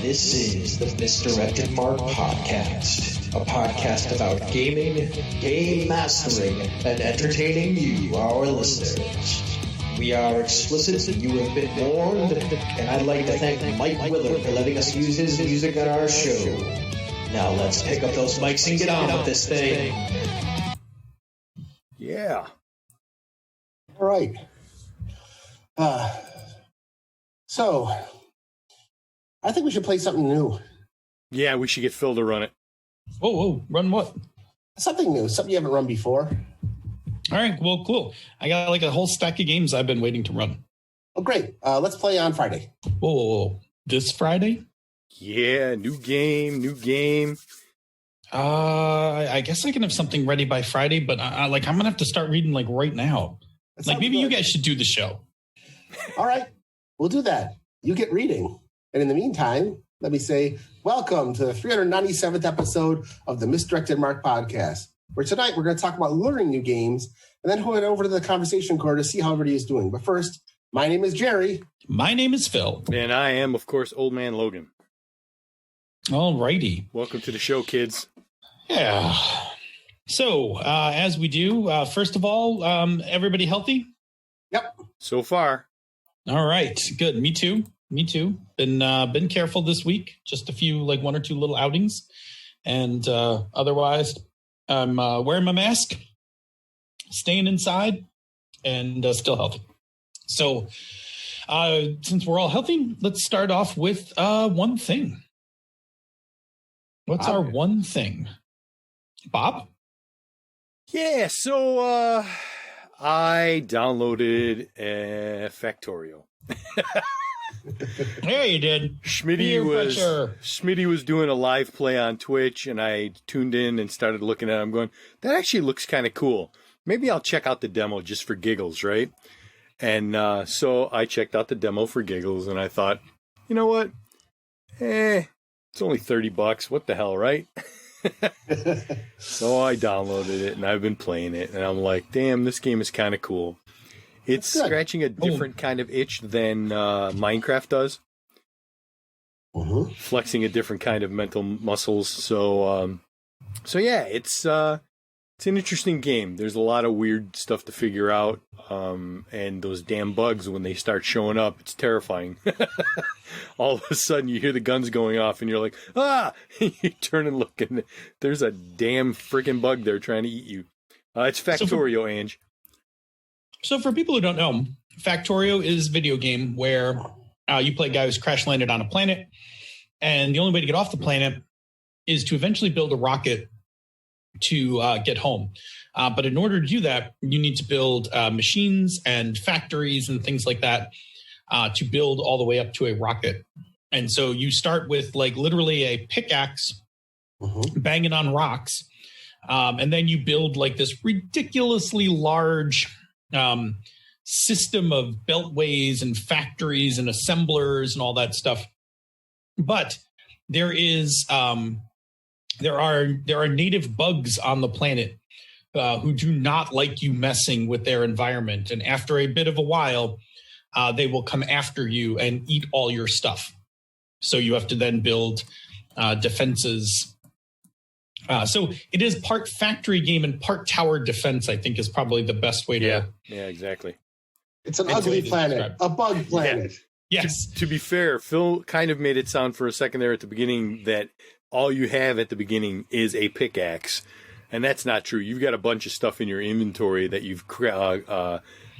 This is the Misdirected Mark Podcast, a podcast about gaming, game mastering, and entertaining you, our listeners. We are explicit, you have been warned, and I'd like to thank Mike Willard for letting us use his music on our show. Now let's pick up those mics and get on with this thing. Yeah. All right. So, I think we should play something new. Yeah, we should get Phil to run it. Whoa, run what? Something new, something you haven't run before. All right, well, cool. I got like a whole stack of games I've been waiting to run. Oh, great. Let's play on Friday. Whoa. This Friday? Yeah, new game. I guess I can have something ready by Friday, but I'm going to have to start reading like right now. Like maybe you guys should do the show. All right, we'll do that. You get reading. And in the meantime, let me say welcome to the 397th episode of the Misdirected Mark Podcast, where tonight we're going to talk about learning new games and then head over to the conversation corner to see how everybody is doing. But first, my name is Jerry. My name is Phil. And I am, of course, Old Man Logan. All righty. Welcome to the show, kids. Yeah. So, as we do, first of all, everybody healthy? Yep. So far. All right. Good. Me too. Been careful this week. Just a few, like one or two little outings. And otherwise, I'm wearing my mask, staying inside, and still healthy. So, since we're all healthy, let's start off with one thing. What's our one thing? Bob? Yeah, so I downloaded Factorio. Yeah, you did. Schmitty was doing a live play on Twitch, and I tuned in and started looking at it. I'm going, that actually looks kind of cool. Maybe I'll check out the demo just for giggles, right? And so I checked out the demo for giggles, and I thought, you know what? It's only $30. What the hell, right? So I downloaded it, and I've been playing it, and I'm like, damn, this game is kind of cool. It's scratching a different kind of itch than Minecraft does. Mm-hmm. Flexing a different kind of mental muscles. So yeah, it's an interesting game. There's a lot of weird stuff to figure out. And those damn bugs, when they start showing up, it's terrifying. All of a sudden, you hear the guns going off, and you're like, ah! You turn and look, and there's a damn freaking bug there trying to eat you. It's Factorio, Ange. So for people who don't know, Factorio is a video game where you play a guy who's crash landed on a planet, and the only way to get off the planet is to eventually build a rocket to get home. But in order to do that, you need to build machines and factories and things like that to build all the way up to a rocket. And so you start with like literally a pickaxe banging on rocks. And then you build like this ridiculously large system of beltways and factories and assemblers and all that stuff. But there is there are native bugs on the planet who do not like you messing with their environment. And after a bit of a while, they will come after you and eat all your stuff. So you have to then build defenses. So it is part factory game and part tower defense, I think, is probably the best way to... Yeah, exactly. It's an ugly planet, a bug planet. Yeah. Yes. To be fair, Phil kind of made it sound for a second there at the beginning that all you have at the beginning is a pickaxe. And that's not true. You've got a bunch of stuff in your inventory that you've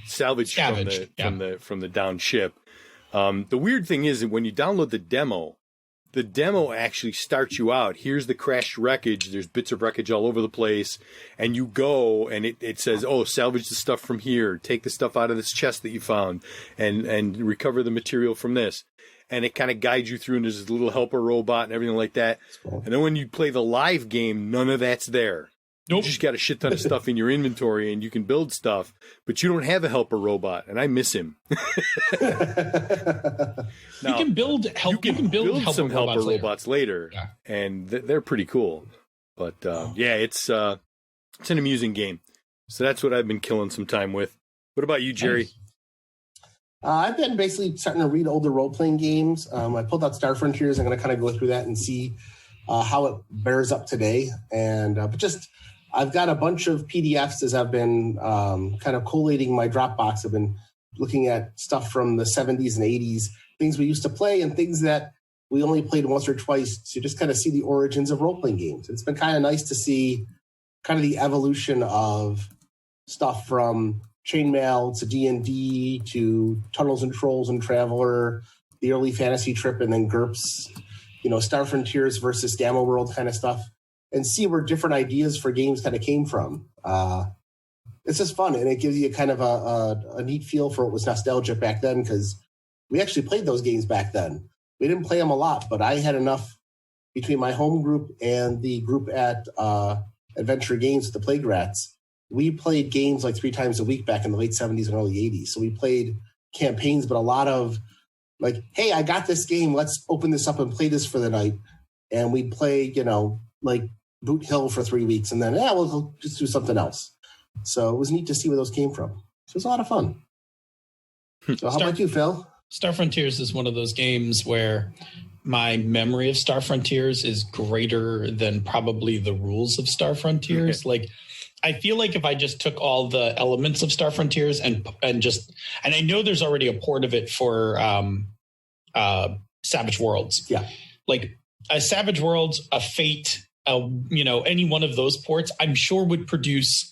salvaged from the down ship. The weird thing is that when you download the demo actually starts you out. Here's the crashed wreckage. There's bits of wreckage all over the place. And you go and it says, oh, salvage the stuff from here. Take the stuff out of this chest that you found and recover the material from this. And it kind of guides you through, and there's a little helper robot and everything like that. Cool. And then when you play the live game, none of that's there. Nope. You just got a shit ton of stuff in your inventory, and you can build stuff, but you don't have a helper robot, and I miss him. Now, you can build some helper robots later, and they're pretty cool. But it's an amusing game. So that's what I've been killing some time with. What about you, Jerry? I've been basically starting to read older role-playing games. I pulled out Star Frontiers. I'm going to kind of go through that and see how it bears up today. And I've got a bunch of PDFs as I've been kind of collating my Dropbox. I've been looking at stuff from the 70s and 80s, things we used to play and things that we only played once or twice to just kind of see the origins of role-playing games. It's been kind of nice to see kind of the evolution of stuff from Chainmail to D&D to Tunnels and Trolls and Traveler, the early Fantasy Trip, and then GURPS, Star Frontiers versus Gamma World kind of stuff, and see where different ideas for games kind of came from. It's just fun, and it gives you kind of a neat feel for what was nostalgia back then, because we actually played those games back then. We didn't play them a lot, but I had enough between my home group and the group at Adventure Games with the Plague Rats. We played games like 3 times a week back in the late 70s and early 80s. So we played campaigns, but a lot of like, hey, I got this game. Let's open this up and play this for the night. And we'd play, like Boot Hill for 3 weeks. And then, we'll just do something else. So it was neat to see where those came from. So it was a lot of fun. So how about you, Phil? Star Frontiers is one of those games where my memory of Star Frontiers is greater than probably the rules of Star Frontiers. Okay. Like, I feel like if I just took all the elements of Star Frontiers and I know there's already a port of it for Savage Worlds. Yeah. Like a Savage Worlds, a Fate, any one of those ports, I'm sure would produce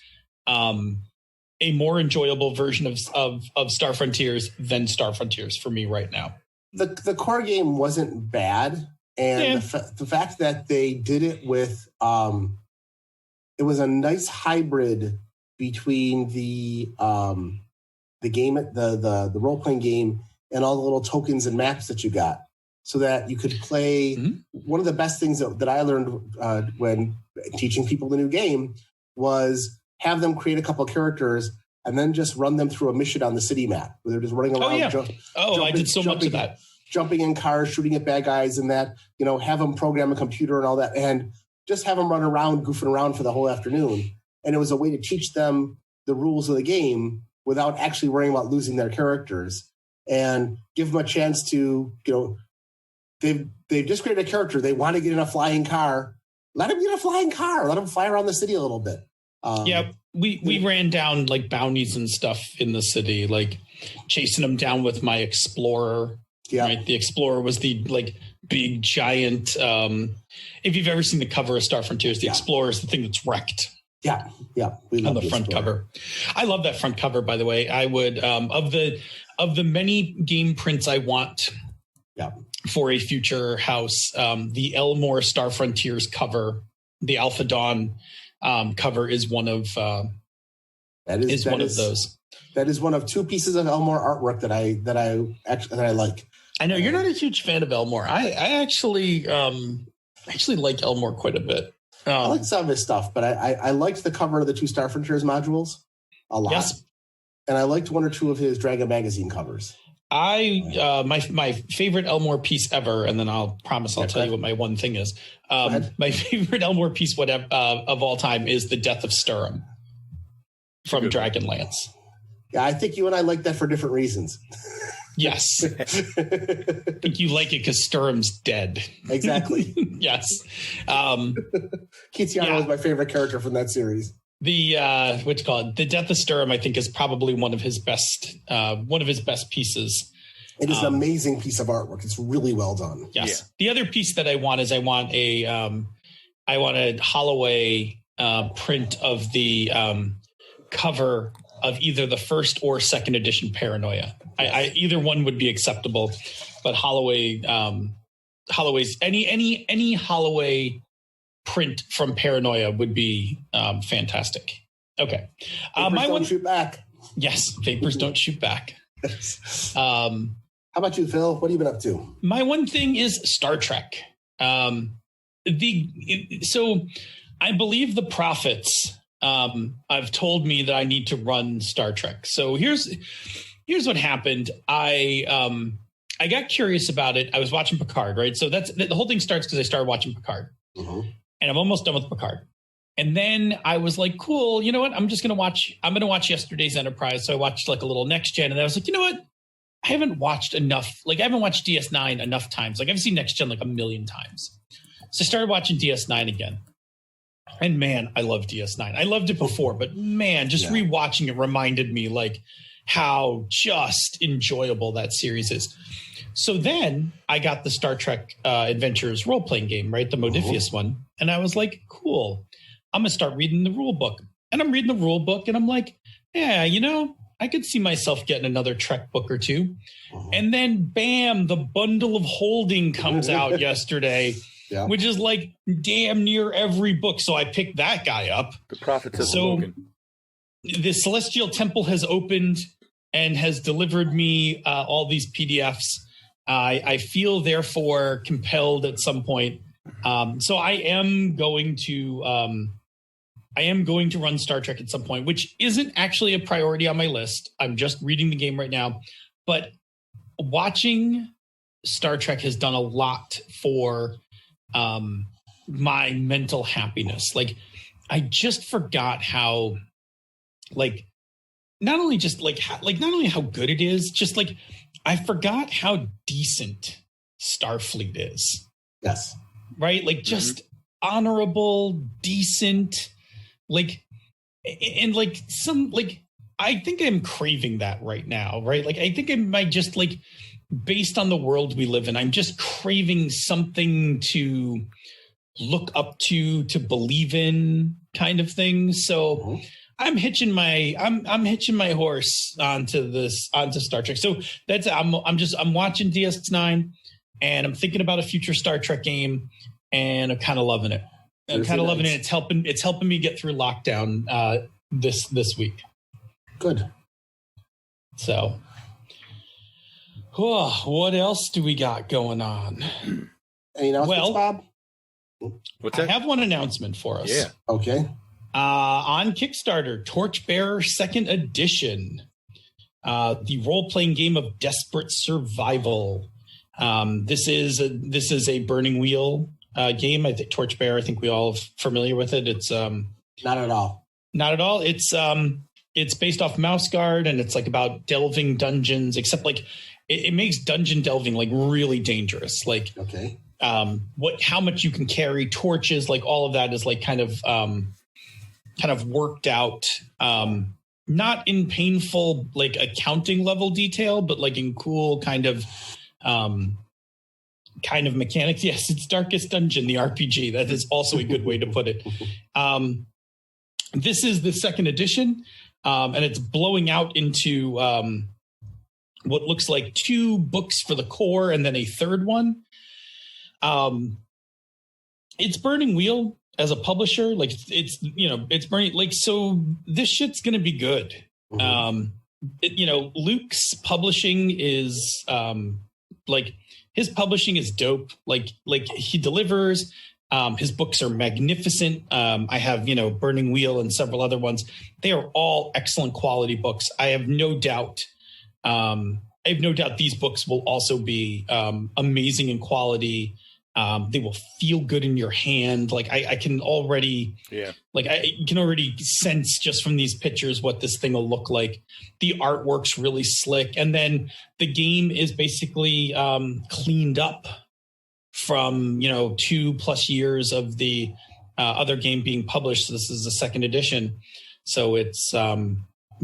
a more enjoyable version of Star Frontiers than Star Frontiers for me right now. The core game wasn't bad. And the fact that they did it with it was a nice hybrid between the game, the role playing game, and all the little tokens and maps that you got, so that you could play. Mm-hmm. One of the best things that I learned when teaching people the new game was have them create a couple of characters and then just run them through a mission on the city map where they're just running around. I did so much of that. Jumping in cars, shooting at bad guys, and that, have them program a computer and all that, and just have them run around, goofing around for the whole afternoon. And it was a way to teach them the rules of the game without actually worrying about losing their characters, and give them a chance to, they've just created a character. They want to get in a flying car. Let them get in a flying car. Let them fly around the city a little bit. We ran down like bounties and stuff in the city, like chasing them down with my Explorer. Yeah. Right. The Explorer was the big giant. If you've ever seen the cover of Star Frontiers, the Explorer is the thing that's wrecked. Yeah. We love on the front cover. I love that front cover, by the way. I would of the many game prints I want for a future house, the Elmore Star Frontiers cover, the Alpha Dawn cover is one of those. That is one of 2 pieces of Elmore artwork that I like. I know you're not a huge fan of Elmore. I actually like Elmore quite a bit. I like some of his stuff, but I liked the cover of the 2 Star Frontiers modules a lot. Yes. And I liked 1 or 2 of his Dragon magazine covers. My favorite Elmore piece ever, and then I'll tell you what my one thing is. My favorite Elmore piece of all time is The Death of Sturm from Dragonlance. Yeah, I think you and I like that for different reasons. Yes. I think you like it because Sturm's dead. Exactly. Yes. Kitiano is my favorite character from that series. The The Death of Sturm, I think, is probably one of his best pieces. It is an amazing piece of artwork. It's really well done. Yes. Yeah. The other piece that I want is I want a Holloway print of the cover of either the 1st or 2nd edition Paranoia. Yes. Either one would be acceptable, but Holloway's any Holloway print from Paranoia would be fantastic. Okay. Vapors don't shoot back. Yes. Vapors don't shoot back. How about you, Phil? What have you been up to? My one thing is Star Trek. So I believe the prophets have told me that I need to run Star Trek. So here's what happened. I got curious about it. I was watching Picard, right? So the whole thing starts because I started watching Picard. Mm-hmm. And I'm almost done with Picard. And then I was like, cool, you know what? I'm going to watch yesterday's Enterprise. So I watched like a little Next Gen. And I was like, you know what? I haven't watched enough. Like I haven't watched DS9 enough times. Like I've seen Next Gen like a million times. So I started watching DS9 again. And man, I love DS9. I loved it before, but man, just rewatching it reminded me like how just enjoyable that series is. So then I got the Star Trek Adventures role-playing game, right? The Modifius one. And I was like, cool. I'm going to start reading the rule book. And I'm reading the rule book and I'm like, yeah, you know, I could see myself getting another Trek book or two. And then bam, the Bundle of Holding comes out yesterday. Yeah. Which is like damn near every book. So I picked that guy up. The Prophets of Logan. The Celestial Temple has opened and has delivered me all these PDFs. I feel therefore compelled at some point. So I am going to run Star Trek at some point, which isn't actually a priority on my list. I'm just reading the game right now. But watching Star Trek has done a lot for my mental happiness. Like I just forgot how not only how good it is, just like I forgot how decent Starfleet is. Yes. Right? Like just honorable, decent, like, and like some, like, I think I'm craving that right now, right? Like, I think I might just like, based on the world we live in, I'm just craving something to look up to believe in kind of thing. So I'm hitching my horse onto Star Trek. So that's I'm watching DS9 and I'm thinking about a future Star Trek game and I'm kind of loving it. I'm kind of loving it. It's helping me get through lockdown this week. Good. So what else do we got going on? Any announcements, Bob? What's that? I have one announcement for us. Yeah. Okay. On Kickstarter, Torchbearer 2nd Edition, the role-playing game of desperate survival. This is a Burning Wheel game. I think Torchbearer. I think we all are familiar with it. It's not at all. Not at all. It's based off Mouse Guard, and it's like about delving dungeons. Except like it makes dungeon delving like really dangerous. Like okay. How much you can carry, torches, like all of that is like kind of worked out, not in painful like accounting level detail, but like in cool kind of mechanics. Yes, it's Darkest Dungeon, the RPG. That is also a good way to put it. This is the 2nd edition, and it's blowing out into what looks like 2 books for the core and then a 3rd one. It's Burning Wheel as a publisher. Like it's Burning, like, so this shit's going to be good. Luke's publishing is, like his publishing is dope. Like he delivers, his books are magnificent. I have, Burning Wheel and several other ones. They are all excellent quality books. I have no doubt these books will also be amazing in quality. They will feel good in your hand. Like I can already, I can already sense just from these pictures what this thing will look like. The artwork's really slick, and then the game is basically cleaned up from 2+ years of the other game being published. So this is the 2nd edition, so it's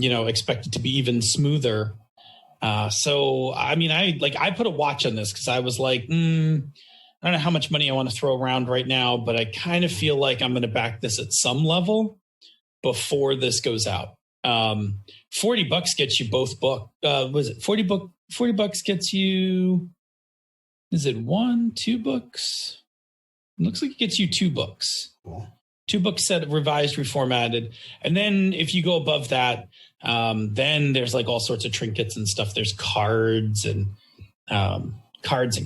expected to be even smoother. So I mean, I put a watch on this because I was like, I don't know how much money I want to throw around right now, but I kind of feel like I'm going to back this at some level before this goes out. $40 gets you both book. Was it $40 gets you? Is it 1, 2 books? It looks like it gets you 2 books. 2 books set, revised, reformatted. And then if you go above that, then there's like all sorts of trinkets and stuff. There's cards and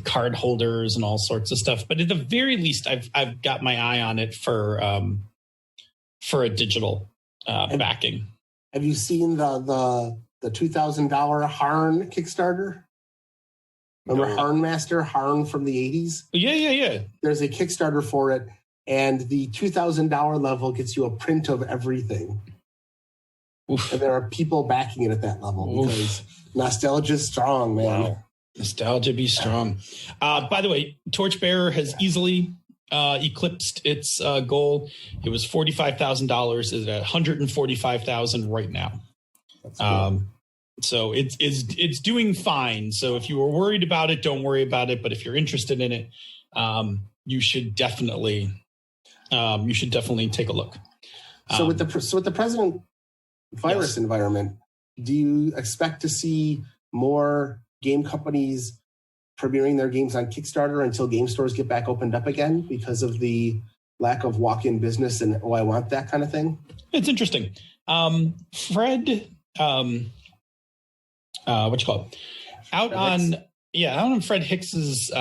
card holders and all sorts of stuff. But at the very least, I've got my eye on it for a digital backing. Have you seen the $2,000 Harn Kickstarter? Remember Harn from the 80s? Yeah. There's a Kickstarter for it, and the $2,000 level gets you a print of everything. Oof. And there are people backing it at that level because nostalgia is strong, man. Wow. Nostalgia be strong. By the way, Torchbearer has easily eclipsed its goal. It was $45,000. Is at $145,000 right now. That's cool. So it's doing fine. So if you were worried about it, don't worry about it. But if you're interested in it, you should definitely take a look. So with the President virus environment, do you expect to see more game companies premiering their games on Kickstarter until game stores get back opened up again because of the lack of walk-in business and I want that kind of thing? It's interesting. Fred, what you call it? Out on Fred Hicks's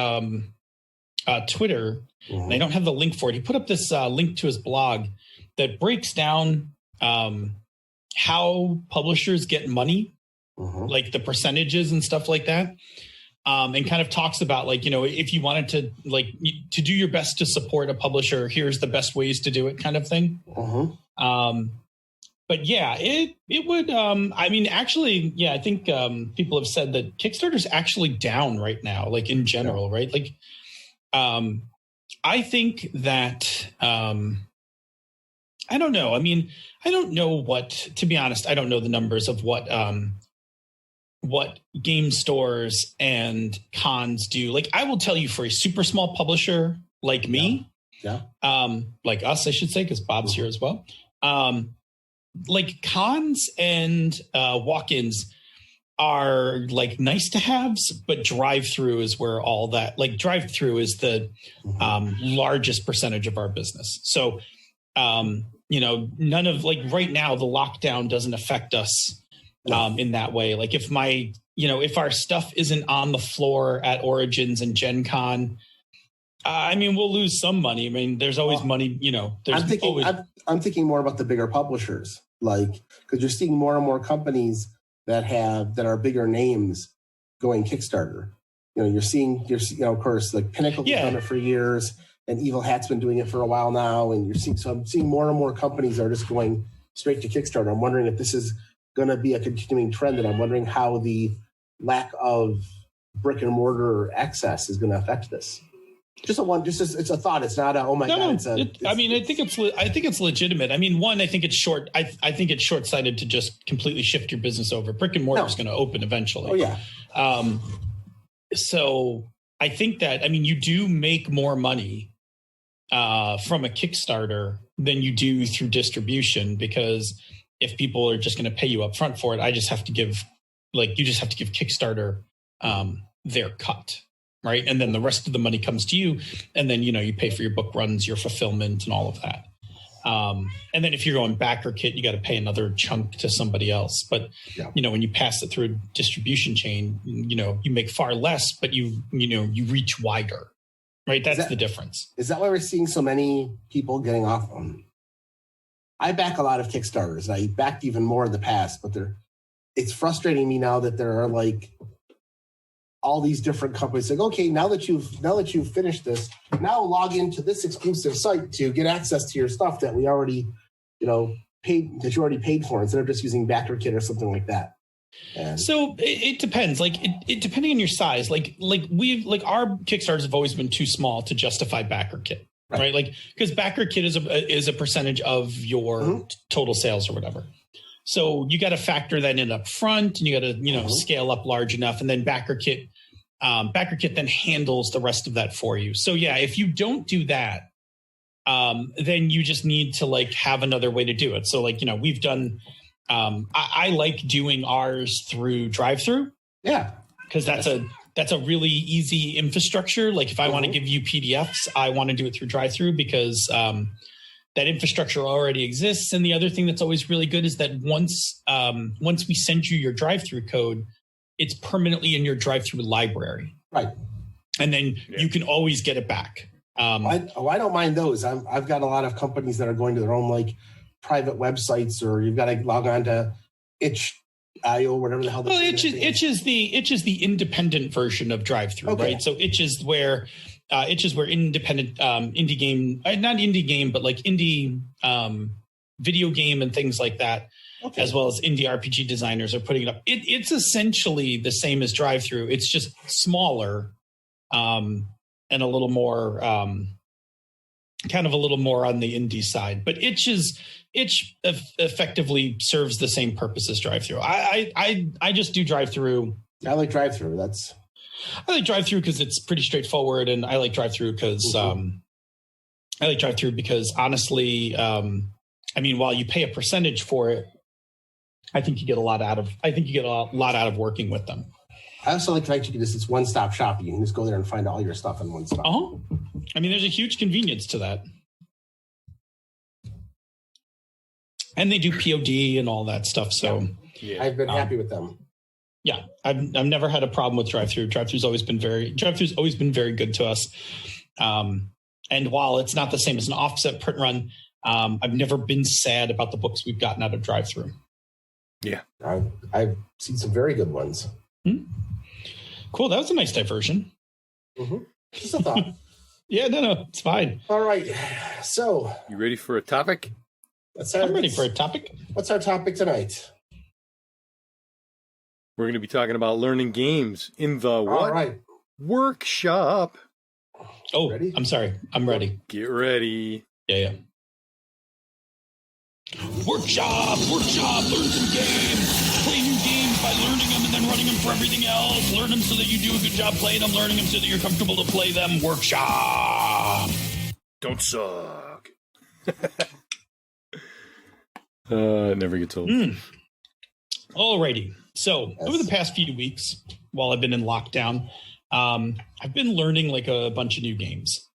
Twitter. Mm-hmm. I don't have the link for it. He put up this link to his blog that breaks down how publishers get money, like the percentages and stuff like that. And kind of talks about if you wanted to do your best to support a publisher, here's the best ways to do it kind of thing. But yeah, it would, I think people have said that Kickstarter's actually down right now, like in general, right? Like, I think that, I don't know. I mean, I don't know to be honest, I don't know the numbers of what game stores and cons do. Like, I will tell you, for a super small publisher like me, like us, I should say, because Bob's here as well. Like cons and walk-ins are like nice to haves, but drive-through is where all that, like drive-through is the largest percentage of our business. So, none of right now, the lockdown doesn't affect us in that way. Like if our stuff isn't on the floor at Origins and Gen Con, we'll lose some money. I mean, there's always money, I'm thinking more about the bigger publishers, because you're seeing more and more companies that are bigger names going Kickstarter. You're seeing, of course, like Pinnacle's done it for years, and Evil Hat's been doing it for a while now. And I'm seeing more and more companies are just going straight to Kickstarter. I'm wondering if this is going to be a continuing trend, and I'm wondering how the lack of brick and mortar access is going to affect this. It's a thought. It's not oh my god. I think it's legitimate. I mean, one, I think it's short. I think it's short-sighted to just completely shift your business over. Brick and mortar is going to open eventually. Oh yeah. So I think that you do make more money from a Kickstarter than you do through distribution, because if people are just going to pay you up front for it, you just have to give Kickstarter their cut. Right. And then the rest of the money comes to you. And then, you pay for your book runs, your fulfillment and all of that. And then if you're going backer kit, you got to pay another chunk to somebody else. But, when you pass it through a distribution chain, you make far less, but you reach wider. Right. That's the difference. Is that why we're seeing so many people getting off? I back a lot of Kickstarters. I backed even more in the past, but it's frustrating me now that there are all these different companies like, okay, now that you've finished this, now log into this exclusive site to get access to your stuff that we already, paid for, instead of just using BackerKit or something like that. And so it depends. It depending on your size. Our Kickstarters have always been too small to justify BackerKit, right? Because BackerKit is a percentage of your total sales or whatever. So you got to factor that in up front, and you got to scale up large enough, and then BackerKit then handles the rest of that for you. So yeah, if you don't do that, then you just need to have another way to do it. So we've done. I like doing ours through drive-through. Yeah, because that's a really easy infrastructure. Like if I want to give you PDFs, I want to do it through drive-through because that infrastructure already exists. And the other thing that's always really good is that once we send you your drive-through code, it's permanently in your drive-through library. Right. And then you can always get it back. I don't mind those. I've got a lot of companies that are going to their own private websites, or you've got to log on to itch.io, whatever the hell. Well, itch is the independent version of drive-through, right? So itch is where independent indie game, not indie game, but indie video game and things like that as well as indie RPG designers are putting it up. It's essentially the same as drive-through. It's just smaller and a little more, kind of a little more on the indie side. But itch effectively serves the same purpose as drive-through. I just do drive-through. I like drive-through. I like drive-through because it's pretty straightforward, and I like drive-through because honestly, I mean, while you pay a percentage for it, I think you get a lot out of working with them. I also like the fact because it's one-stop shopping. You can just go there and find all your stuff in one spot. Oh, I mean, there's a huge convenience to that. And they do POD and all that stuff. So yeah. I've been happy with them. Yeah, I've never had a problem with drive-through. Drive-through's always been very good to us. And while it's not the same as an offset print run, I've never been sad about the books we've gotten out of drive-through. Yeah, I've seen some very good ones. Cool. That was a nice diversion. Just a thought. Yeah, no, it's fine. All right. So, you ready for a topic? I'm ready for a topic. What's our topic tonight? We're going to be talking about learning games in the what? All right. Workshop. Oh, ready? I'm sorry. I'm ready. Get ready. Yeah. Workshop, learn some games. Play new games by learning them and then running them for everything else. Learn them so that you do a good job playing them. Learning them so that you're comfortable to play them. Workshop. Don't suck. It never gets old. Alrighty. So over the past few weeks, while I've been in lockdown, I've been learning like a bunch of new games.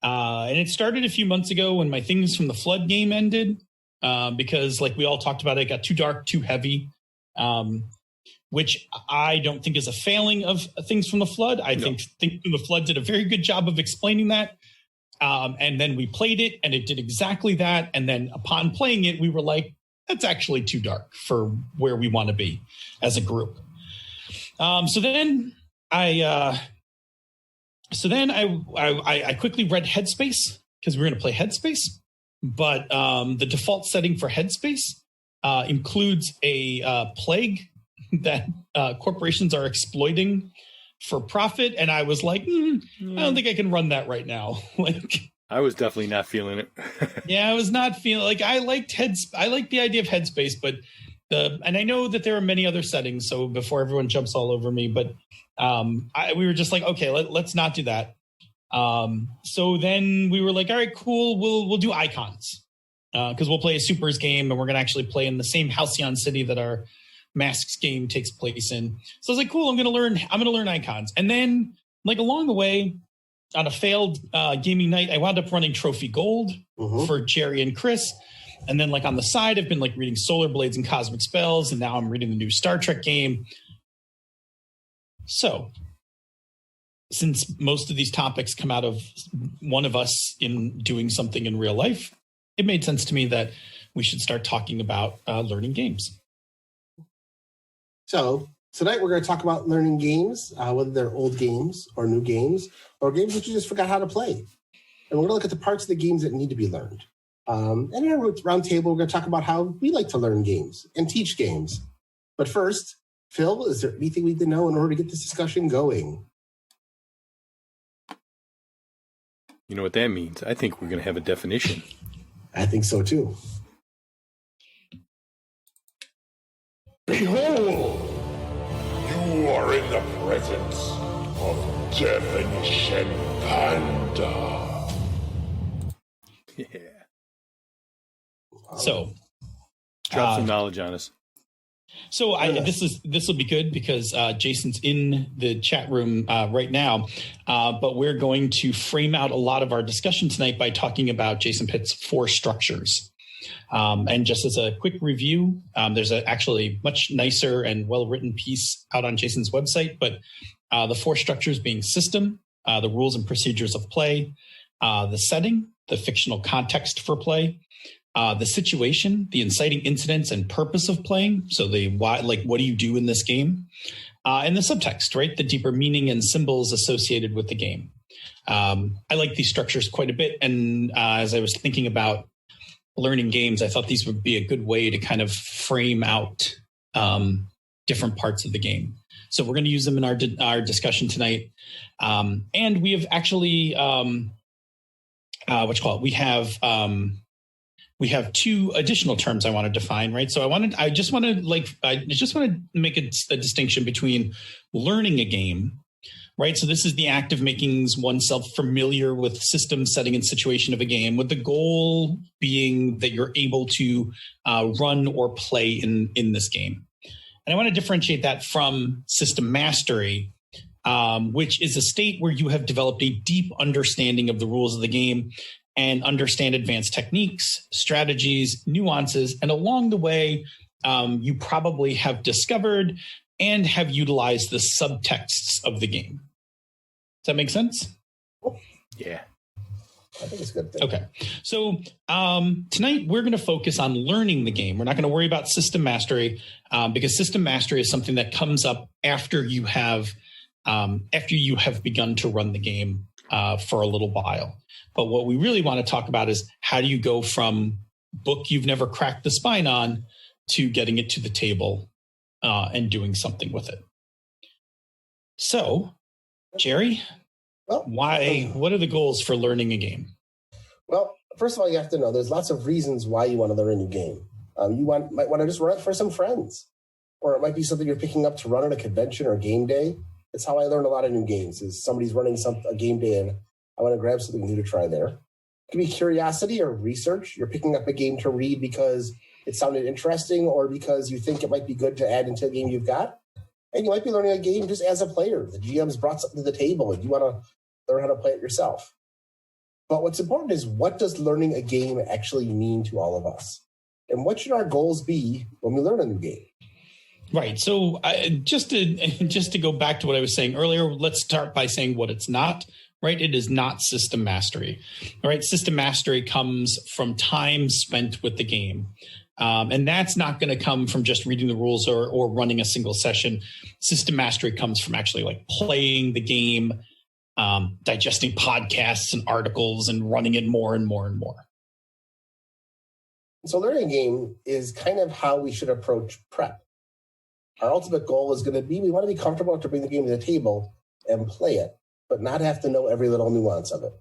And it started a few months ago when my Things from the Flood game ended, because like we all talked about, it got too dark, too heavy, which I don't think is a failing of Things from the Flood. I think Things from the Flood did a very good job of explaining that. And then we played it and it did exactly that. And then upon playing it, we were like, that's actually too dark for where we want to be as a group. So then I quickly read Headspace because we were going to play Headspace, but the default setting for Headspace includes a plague that corporations are exploiting for profit, and I was like, I don't think I can run that right now. Like, I was definitely not feeling it. Yeah, I was not feeling like I liked the idea of Headspace, but and I know that there are many other settings. So before everyone jumps all over me, but we were just like, okay, let's not do that. So then we were like, all right, cool. We'll do Icons because we'll play a Supers game and we're gonna actually play in the same Halcyon City that our Masks game takes place in. So I was like, cool. I'm gonna learn Icons, and then like along the way, on a failed gaming night, I wound up running Trophy Gold for Jerry and Chris. And then like on the side, I've been like reading Solar Blades and Cosmic Spells. And now I'm reading the new Star Trek game. So since most of these topics come out of one of us in doing something in real life, it made sense to me that we should start talking about learning games. So tonight we're going to talk about learning games, whether they're old games or new games or games that you just forgot how to play. And we're going to look at the parts of the games that need to be learned. And in our round table, we're going to talk about how we like to learn games and teach games. But first, Phil, is there anything we need to know in order to get this discussion going? You know what that means? I think we're going to have a definition. I think so, too. Behold! You are in the presence of Definition Panda. Yeah. So, drop some knowledge on us. So this will be good because Jason's in the chat room right now, but we're going to frame out a lot of our discussion tonight by talking about Jason Pitre's 4 structures. And just as a quick review, there's actually much nicer and well-written piece out on Jason's website, but the 4 structures being system, the rules and procedures of play, the setting, the fictional context for play, the situation, the inciting incidents and purpose of playing. So the why, like, what do you do in this game? And the subtext, right? The deeper meaning and symbols associated with the game. I like these structures quite a bit. And as I was thinking about learning games, I thought these would be a good way to kind of frame out different parts of the game. So we're going to use them in our discussion tonight. And we have actually, we have two additional terms I want to define, right? So I just want to make a distinction between learning a game, right? So this is the act of making oneself familiar with system, setting, and situation of a game, with the goal being that you're able to run or play in this game. And I want to differentiate that from system mastery, which is a state where you have developed a deep understanding of the rules of the game and understand advanced techniques, strategies, nuances, and along the way, you probably have discovered and have utilized the subtexts of the game. Does that make sense? Yeah. I think it's a good thing. Okay. So tonight we're going to focus on learning the game. We're not going to worry about system mastery because system mastery is something that comes up after you have begun to run the game for a little while. But what we really want to talk about is how do you go from book you've never cracked the spine on to getting it to the table and doing something with it. So, Jerry, what are the goals for learning a game? Well, first of all, you have to know there's lots of reasons why you want to learn a new game. Might want to just run it for some friends, or it might be something you're picking up to run at a convention or game day. It's how I learn a lot of new games. Is somebody's running a game day and I want to grab something new to try there. It can be curiosity or research. You're picking up a game to read because it sounded interesting or because you think it might be good to add into a game you've got. And you might be learning a game just as a player. The GM's brought something to the table and you want to learn how to play it yourself. But what's important is, what does learning a game actually mean to all of us? And what should our goals be when we learn a new game? Right. So just to go back to what I was saying earlier, let's start by saying what it's not. Right. It is not system mastery. All right. System mastery comes from time spent with the game. And that's not going to come from just reading the rules or running a single session. System mastery comes from actually like playing the game, digesting podcasts and articles and running it more and more and more. So learning a game is kind of how we should approach prep. Our ultimate goal is going to be, we want to be comfortable to bring the game to the table and play it, but not have to know every little nuance of it.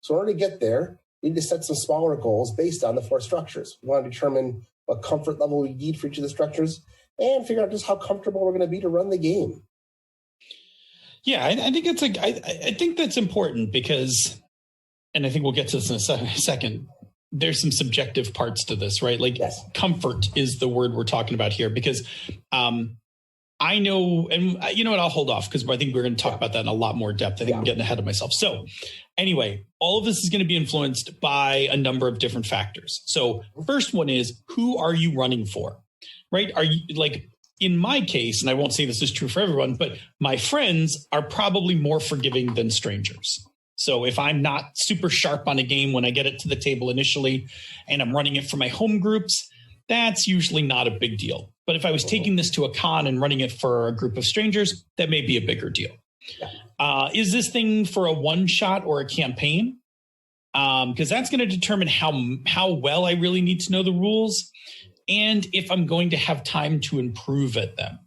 So in order to get there, we need to set some smaller goals based on the 4 structures. We want to determine what comfort level we need for each of the structures and figure out just how comfortable we're going to be to run the game. Yeah, I think I think that's important because, and I think we'll get to this in a second, there's some subjective parts to this, right? Like yes. Comfort is the word we're talking about here because I know, and you know what, I'll hold off because I think we're going to talk about that in a lot more depth. I think I'm getting ahead of myself. So anyway, all of this is going to be influenced by a number of different factors. So first one is, who are you running for, right? Are you, like in my case, and I won't say this is true for everyone, but my friends are probably more forgiving than strangers. So if I'm not super sharp on a game when I get it to the table initially and I'm running it for my home groups, that's usually not a big deal. But if I was taking this to a con and running it for a group of strangers, that may be a bigger deal. Is this thing for a one-shot or a campaign? Because that's going to determine how well I really need to know the rules and if I'm going to have time to improve at them,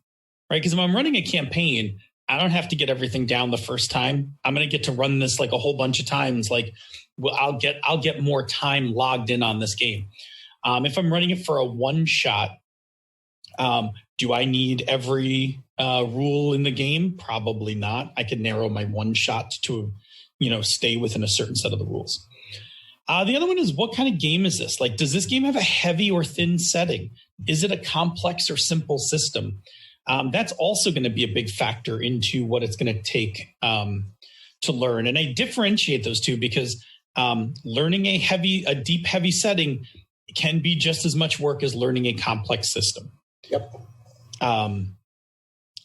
right? Because if I'm running a campaign, I don't have to get everything down the first time. I'm going to get to run this like a whole bunch of times. Like, well, I'll get more time logged in on this game. If I'm running it for a one-shot, do I need every rule in the game? Probably not. I can narrow my one-shot to, stay within a certain set of the rules. The other one is, what kind of game is this? Like, does this game have a heavy or thin setting? Is it a complex or simple system? That's also going to be a big factor into what it's going to take to learn. And I differentiate those two because learning a deep, heavy setting can be just as much work as learning a complex system. Yep.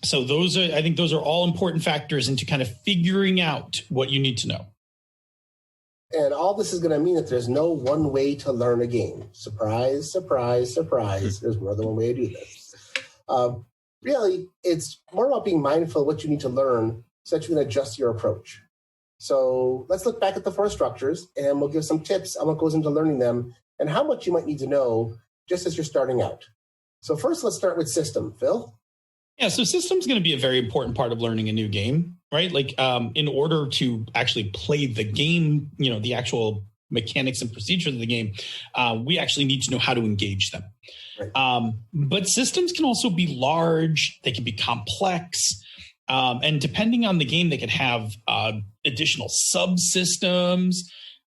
So I think those are all important factors into kind of figuring out what you need to know. And all this is going to mean that there's no one way to learn a game. Surprise, surprise, surprise. There's more than one way to do this. Really, it's more about being mindful of what you need to learn so that you can adjust your approach. So let's look back at the 4 structures and we'll give some tips on what goes into learning them and how much you might need to know just as you're starting out. So first, let's start with system. Phil? Yeah, so system's going to be a very important part of learning a new game, right? Like in order to actually play the game, the actual mechanics and procedures of the game, we actually need to know how to engage them. Right. But systems can also be large. They can be complex. And depending on the game, they can have additional subsystems.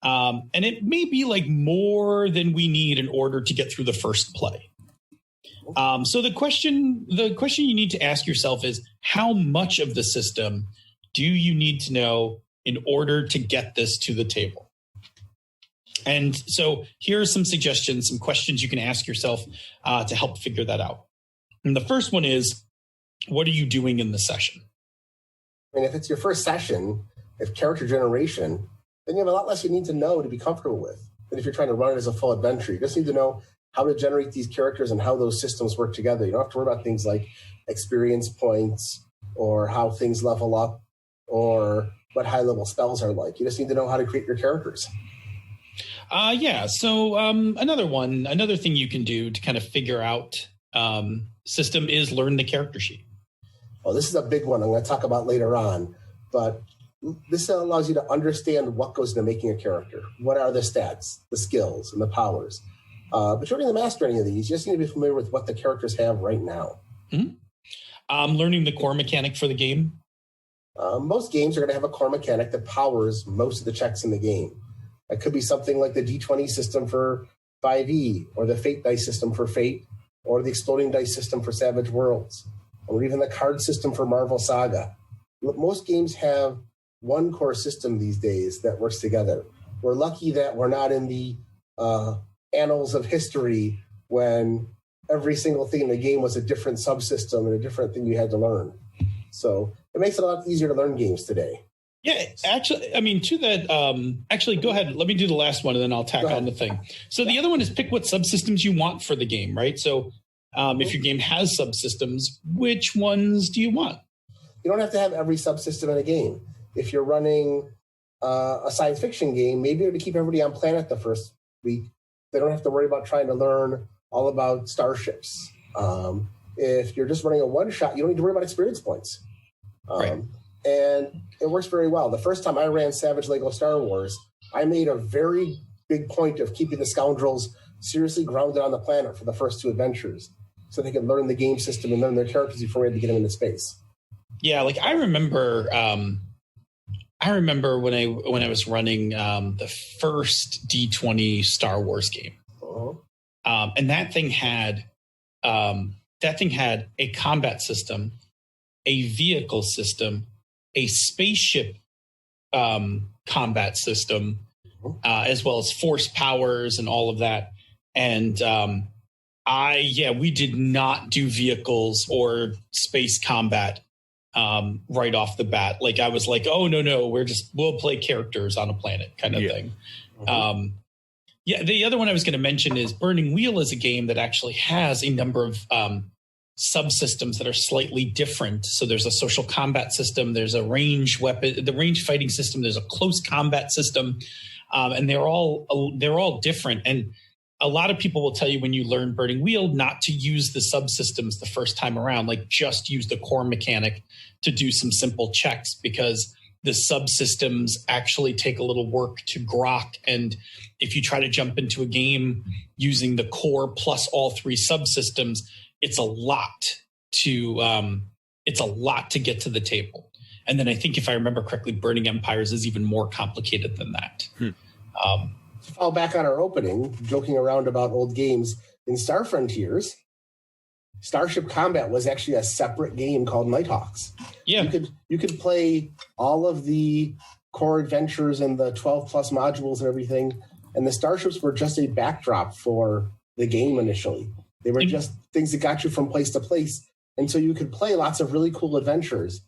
And it may be like more than we need in order to get through the first play. So the question you need to ask yourself is, how much of the system do you need to know in order to get this to the table? And so here are some suggestions, some questions you can ask yourself to help figure that out. And the first one is, what are you doing in the session? And if it's your first session, if character generation, then you have a lot less you need to know to be comfortable with than if you're trying to run it as a full adventure. You just need to know how to generate these characters and how those systems work together. You don't have to worry about things like experience points or how things level up or what high-level spells are like. You just need to know how to create your characters. So another thing you can do to kind of figure out system is learn the character sheet. Oh, this is a big one I'm going to talk about later on, but this allows you to understand what goes into making a character. What are the stats, the skills, and the powers? But you don't need to master any of these. You just need to be familiar with what the characters have right now. Mm-hmm. Learning the core mechanic for the game. Most games are going to have a core mechanic that powers most of the checks in the game. It could be something like the D20 system for 5e, or the Fate dice system for Fate, or the exploding dice system for Savage Worlds, or even the card system for Marvel Saga. Most games have one core system these days that works together. We're lucky that we're not in the annals of history when every single thing in the game was a different subsystem and a different thing you had to learn. So it makes it a lot easier to learn games today. Yeah, actually, I mean, to that, actually, go ahead. Let me do the last one, and then I'll tack on the thing. So the other one is pick what subsystems you want for the game, right? So if your game has subsystems, which ones do you want? You don't have to have every subsystem in a game. If you're running a science fiction game, maybe to keep everybody on planet the first week, they don't have to worry about trying to learn all about starships. If you're just running a one-shot, you don't need to worry about experience points. Right. And it works very well. The first time I ran Savage Lego Star Wars, I made a very big point of keeping the scoundrels seriously grounded on the planet for the first two adventures so they could learn the game system and learn their characters before we had to get them into space. Yeah, like I remember when I was running the first D20 Star Wars game. Uh-huh. And that thing had a combat system, a vehicle system, a spaceship combat system, as well as force powers and all of that. And we did not do vehicles or space combat right off the bat. Like I was like, oh no, we'll play characters on a planet kind of thing. Uh-huh. The other one I was going to mention is Burning Wheel is a game that actually has a number of subsystems that are slightly different. So there's a social combat system, there's a range fighting system, there's a close combat system, and they're all different. And a lot of people will tell you when you learn Burning Wheel not to use the subsystems the first time around, like just use the core mechanic to do some simple checks, because the subsystems actually take a little work to grok. And if you try to jump into a game using the core plus all three subsystems, it's a lot to get to the table. And then I think if I remember correctly, Burning Empires is even more complicated than that. To fall back on our opening, joking around about old games, in Star Frontiers, Starship Combat was actually a separate game called Nighthawks. Yeah. You could play all of the core adventures and the 12 plus modules and everything, and the starships were just a backdrop for the game initially. They were just things that got you from place to place. And so you could play lots of really cool adventures.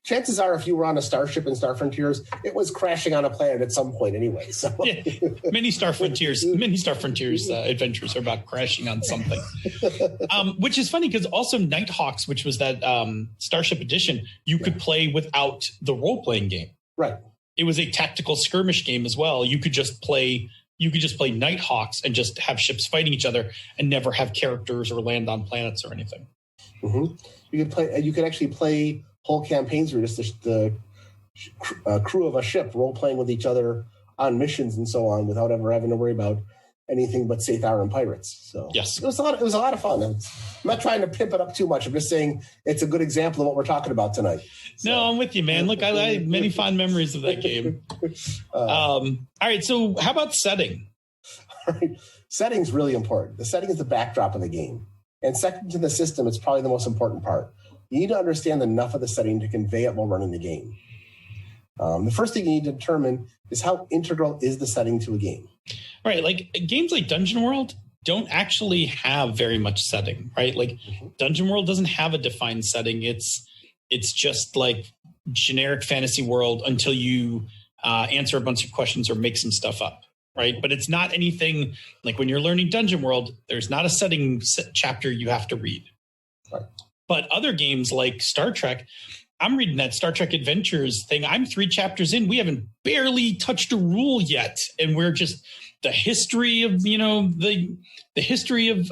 Chances are, if you were on a starship in Star Frontiers, it was crashing on a planet at some point anyway. So many Star Frontiers adventures are about crashing on something. Which is funny because also Nighthawks, which was that Starship Edition, you could play without the role-playing game. Right. It was a tactical skirmish game as well. You could just play you could just play Nighthawks and just have ships fighting each other and never have characters or land on planets or anything. Mm-hmm. You could actually play whole campaigns where just the crew of a ship role playing with each other on missions and so on without ever having to worry about anything but Sathar and pirates. So yes, it was a lot of fun. I'm not trying to pimp it up too much. I'm just saying it's a good example of what we're talking about tonight. So. No, I'm with you, man. Look, I have many fond memories of that game. All right, so how about setting? All right. Setting's really important. The setting is the backdrop of the game. And second to the system, it's probably the most important part. You need to understand enough of the setting to convey it while running the game. The first thing you need to determine is how integral is the setting to a game. Right, like games like Dungeon World don't actually have very much setting, right? Like Dungeon World doesn't have a defined setting. It's just like generic fantasy world until you answer a bunch of questions or make some stuff up, right? But it's not anything like when you're learning Dungeon World, there's not a setting chapter you have to read. Right. But other games like Star Trek, I'm reading that Star Trek Adventures thing. I'm 3 chapters in. We haven't barely touched a rule yet. And we're just the history of, the history of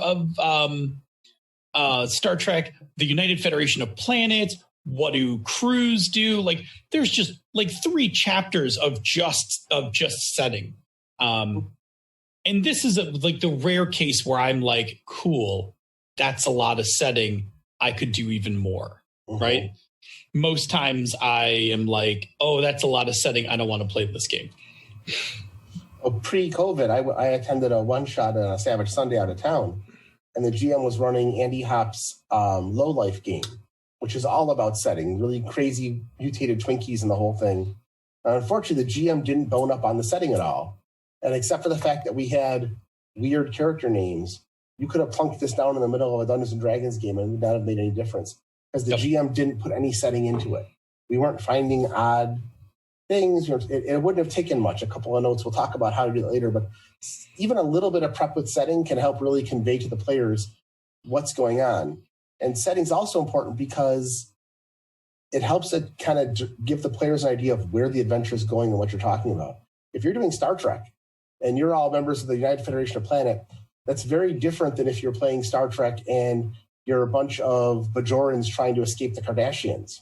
Star Trek, the United Federation of Planets. What do crews do? Like there's just like 3 chapters of just setting. And this is like the rare case where I'm like, cool, that's a lot of setting. I could do even more. Mm-hmm. Right. Most times I am like, oh, that's a lot of setting. I don't want to play this game. Pre-COVID, I attended a one-shot on a Savage Sunday out of town, and the GM was running Andy Hop's Low Life game, which is all about setting, really crazy mutated Twinkies and the whole thing. Unfortunately, the GM didn't bone up on the setting at all. And except for the fact that we had weird character names, you could have plunked this down in the middle of a Dungeons & Dragons game and it would not have made any difference. Because the GM didn't put any setting into it. We weren't finding odd things. It wouldn't have taken much. A couple of notes. We'll talk about how to do that later. But even a little bit of prep with setting can help really convey to the players what's going on. And setting's also important because it helps to kind of give the players an idea of where the adventure is going and what you're talking about. If you're doing Star Trek and you're all members of the United Federation of Planet, that's very different than if you're playing Star Trek and you're a bunch of Bajorans trying to escape the Kardashians.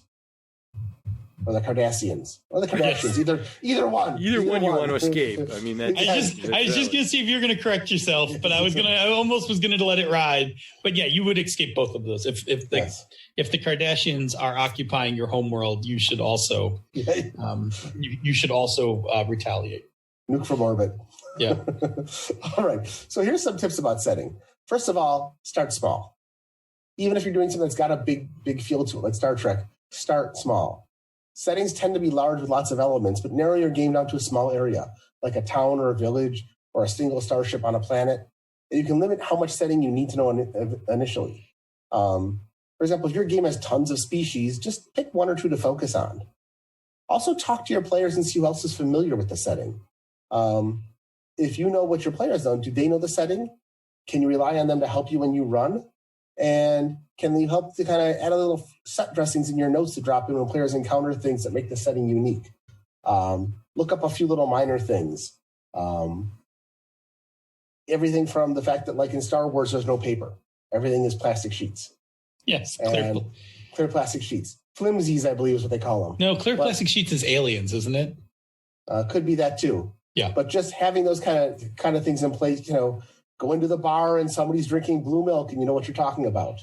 Or the Cardassians. Or the Kardashians. Either one. Either one you want to escape. I mean, that's, I was just going to see if you're going to correct yourself, but I almost was going to let it ride. But yeah, you would escape both of those. If the Kardashians are occupying your homeworld, you should also retaliate. Nuke from orbit. Yeah. All right. So here's some tips about setting. First of all, start small. Even if you're doing something that's got a big feel to it, like Star Trek, start small. Settings tend to be large with lots of elements, but narrow your game down to a small area, like a town or a village or a single starship on a planet. And you can limit how much setting you need to know initially. For example, if your game has tons of species, just pick 1 or 2 to focus on. Also, talk to your players and see who else is familiar with the setting. If you know what your players know, do they know the setting? Can you rely on them to help you when you run? And can they help to kind of add a little set dressings in your notes to drop in when players encounter things that make the setting unique? Look up a few little minor things. Everything from the fact that, like in Star Wars, there's no paper. Everything is plastic sheets. Yes, clear plastic sheets. Flimsies, I believe, is what they call them. No, plastic sheets is aliens, isn't it? Could be that too. Yeah. But just having those kind of things in place, go into the bar and somebody's drinking blue milk and you know what you're talking about.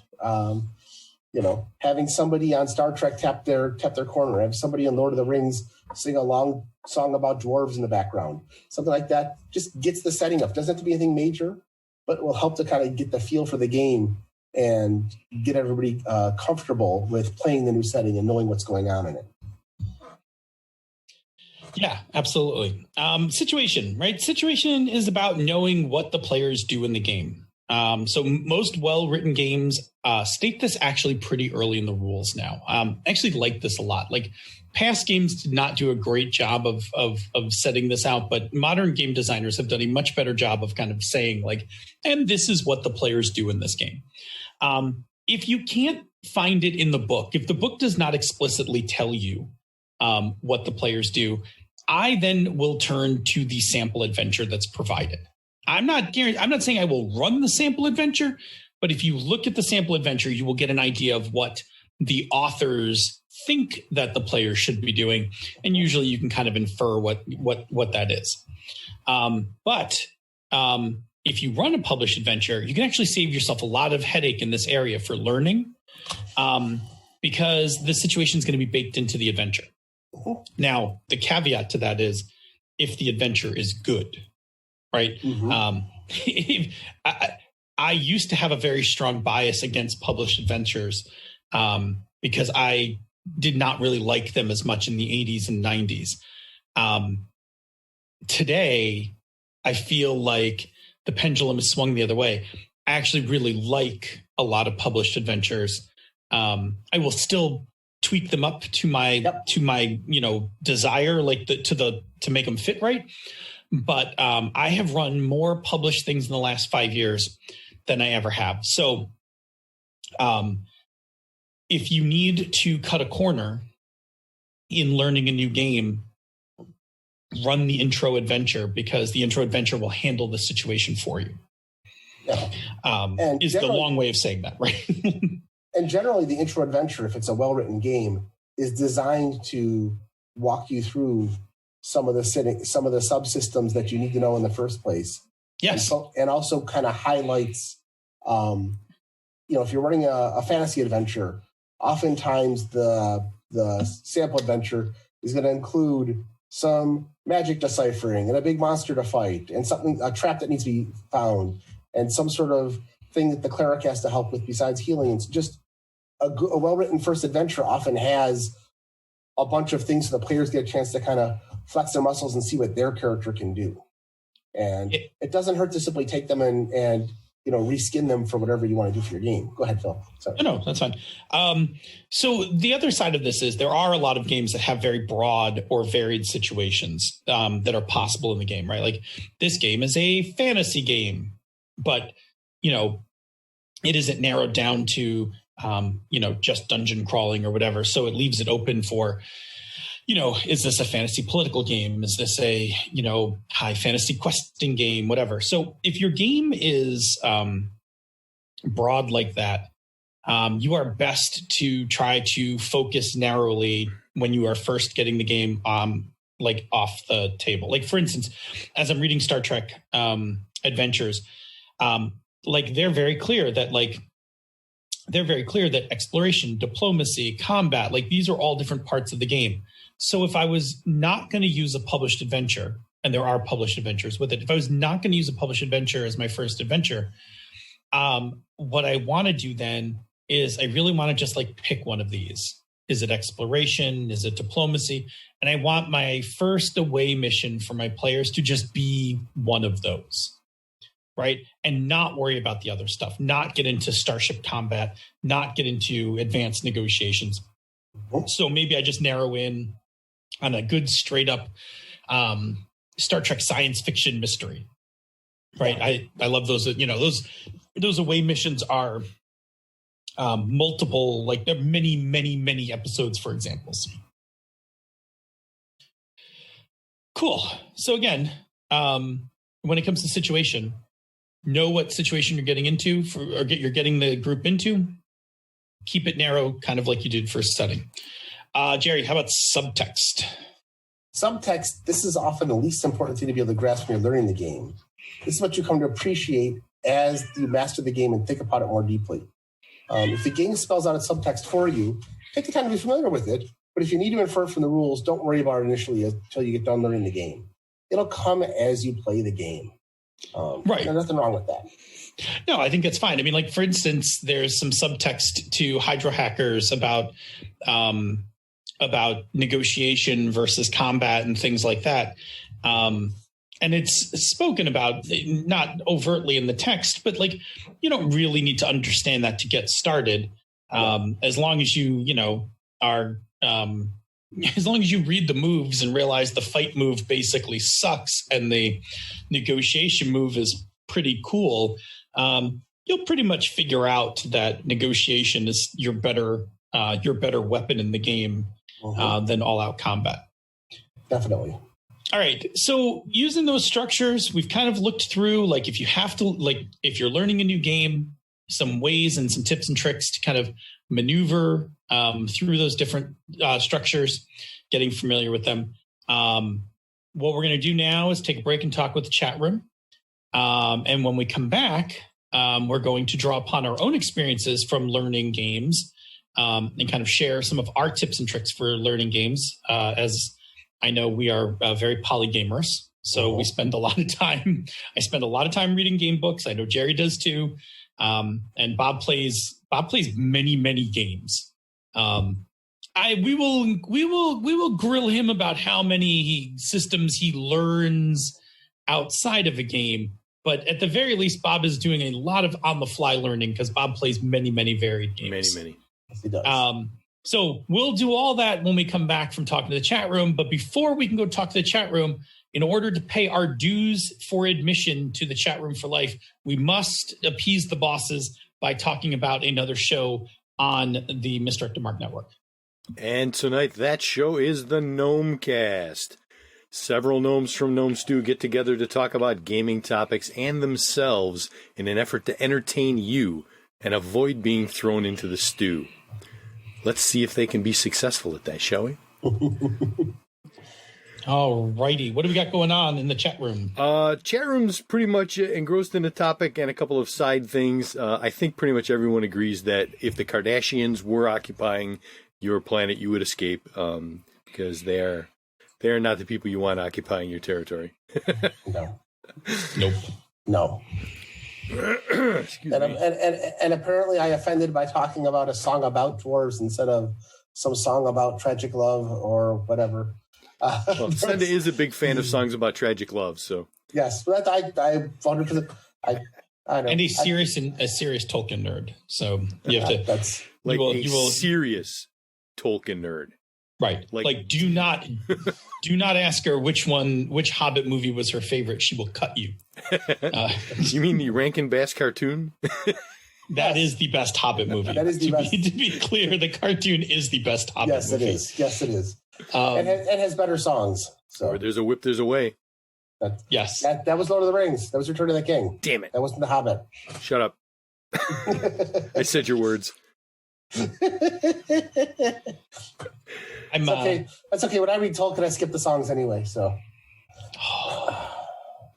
Having somebody on Star Trek tap their corner, have somebody in Lord of the Rings sing a long song about dwarves in the background, something like that just gets the setting up. Doesn't have to be anything major, but it will help to kind of get the feel for the game and get everybody comfortable with playing the new setting and knowing what's going on in it. Yeah, absolutely. Situation, right? Situation is about knowing what the players do in the game. So most well-written games state this actually pretty early in the rules now. I actually like this a lot. Like past games did not do a great job of setting this out, but modern game designers have done a much better job of kind of saying like, and this is what the players do in this game. If you can't find it in the book, if the book does not explicitly tell you what the players do, I then will turn to the sample adventure that's provided. I'm not saying I will run the sample adventure, but if you look at the sample adventure, you will get an idea of what the authors think that the players should be doing, and usually you can kind of infer what that is. But if you run a published adventure, you can actually save yourself a lot of headache in this area for learning, because the situation is going to be baked into the adventure. Now, the caveat to that is if the adventure is good, right? Mm-hmm. I used to have a very strong bias against published adventures because I did not really like them as much in the 80s and 90s. Today, I feel like the pendulum has swung the other way. I actually really like a lot of published adventures. I will still tweak them up to my desire, like to make them fit right. But I have run more published things in the last 5 years than I ever have. So if you need to cut a corner in learning a new game, run the intro adventure, because the intro adventure will handle the situation for you. Yeah. Is the long way of saying that, right? And generally, the intro adventure, if it's a well-written game, is designed to walk you through some of the subsystems that you need to know in the first place. Yes. And also kind of highlights, if you're running a fantasy adventure, oftentimes the sample adventure is going to include some magic deciphering and a big monster to fight and a trap that needs to be found and some sort of thing that the cleric has to help with besides healing. It's just a well-written first adventure often has a bunch of things so the players get a chance to kind of flex their muscles and see what their character can do. And it doesn't hurt to simply take them and reskin them for whatever you want to do for your game. Go ahead, Phil. Sorry. No, that's fine. So the other side of this is there are a lot of games that have very broad or varied situations that are possible in the game, right? Like this game is a fantasy game, but, it isn't narrowed down to, just dungeon crawling or whatever. So it leaves it open for, is this a fantasy political game? Is this a, high fantasy questing game, whatever. So if your game is broad like that, you are best to try to focus narrowly when you are first getting the game off the table. Like, for instance, as I'm reading Star Trek Adventures, they're very clear that exploration, diplomacy, combat, these are all different parts of the game. So if I was not going to use a published adventure, and there are published adventures with it, if I was not going to use a published adventure as my first adventure, what I want to do then is I really want to just pick one of these. Is it exploration? Is it diplomacy? And I want my first away mission for my players to just be one of those. Right? And not worry about the other stuff, not get into starship combat, not get into advanced negotiations. So maybe I just narrow in on a good straight up Star Trek science fiction mystery. Right? I love those, those away missions are multiple, there are many, many, many episodes for examples. Cool. So again, when it comes to situation, know what situation you're getting into you're getting the group into. Keep it narrow, kind of like you did for setting. Jerry, how about subtext? Subtext, this is often the least important thing to be able to grasp when you're learning the game. This is what you come to appreciate as you master the game and think about it more deeply. If the game spells out its subtext for you, take the time to be familiar with it. But if you need to infer from the rules, don't worry about it initially until you get done learning the game. It'll come as you play the game. Right. There's nothing wrong with that. No, I think that's fine. I mean, for instance, there's some subtext to Hydra Hackers about negotiation versus combat and things like that. And it's spoken about, not overtly in the text, but you don't really need to understand that to get started. As long as you, as long as you read the moves and realize the fight move basically sucks and the negotiation move is pretty cool, you'll pretty much figure out that negotiation is your better weapon in the game than all-out combat. Definitely. All right. So using those structures, we've kind of looked through, like, if you have to, like, if you're learning a new game, some ways and some tips and tricks to kind of maneuver through those different structures, getting familiar with them. What we're going to do now is take a break and talk with the chat room. And when we come back, we're going to draw upon our own experiences from learning games and kind of share some of our tips and tricks for learning games. As I know, we are very polygamers, so we spend a lot of time. I spend a lot of time reading game books. I know Jerry does too, and Bob plays many games. We will grill him about how many systems he learns outside of a game. But at the very least, Bob is doing a lot of on-the-fly learning because Bob plays many varied games. Many. Yes, he does. So we'll do all that when we come back from talking to the chat room. But before we can go talk to the chat room, in order to pay our dues for admission to the chat room for life, we must appease the bosses by talking about another show on the Misdirected Mark Network. And tonight, that show is the Gnomecast. Several gnomes from Gnome Stew get together to talk about gaming topics and themselves in an effort to entertain you and avoid being thrown into the stew. Let's see if they can be successful at that, shall we? All righty. What do we got going on in the chat room? Chat room's pretty much engrossed in the topic and a couple of side things. I think pretty much everyone agrees that if the Kardashians were occupying your planet, you would escape because they're not the people you want occupying your territory. No. Nope. No. Excuse me. And apparently I offended by talking about a song about dwarves instead of some song about tragic love or whatever. Well, Senda is a big fan of songs about tragic love, so. Yes, but I voted for the... I know. And a serious Tolkien nerd. So you have to... That's like you will serious Tolkien nerd. Right. Like do not ask her which Hobbit movie was her favorite. She will cut you. You mean the Rankin Bass cartoon? That is the best Hobbit movie. That is the best. To be clear, the cartoon is the best Hobbit movie. Yes, it is. And has better songs. So Where there's a whip, there's a way. Yes. That was Lord of the Rings. That was Return of the King. Damn it. That wasn't The Hobbit. Shut up. I said your words. Okay. That's okay. When I read Tolkien, I skip the songs anyway. So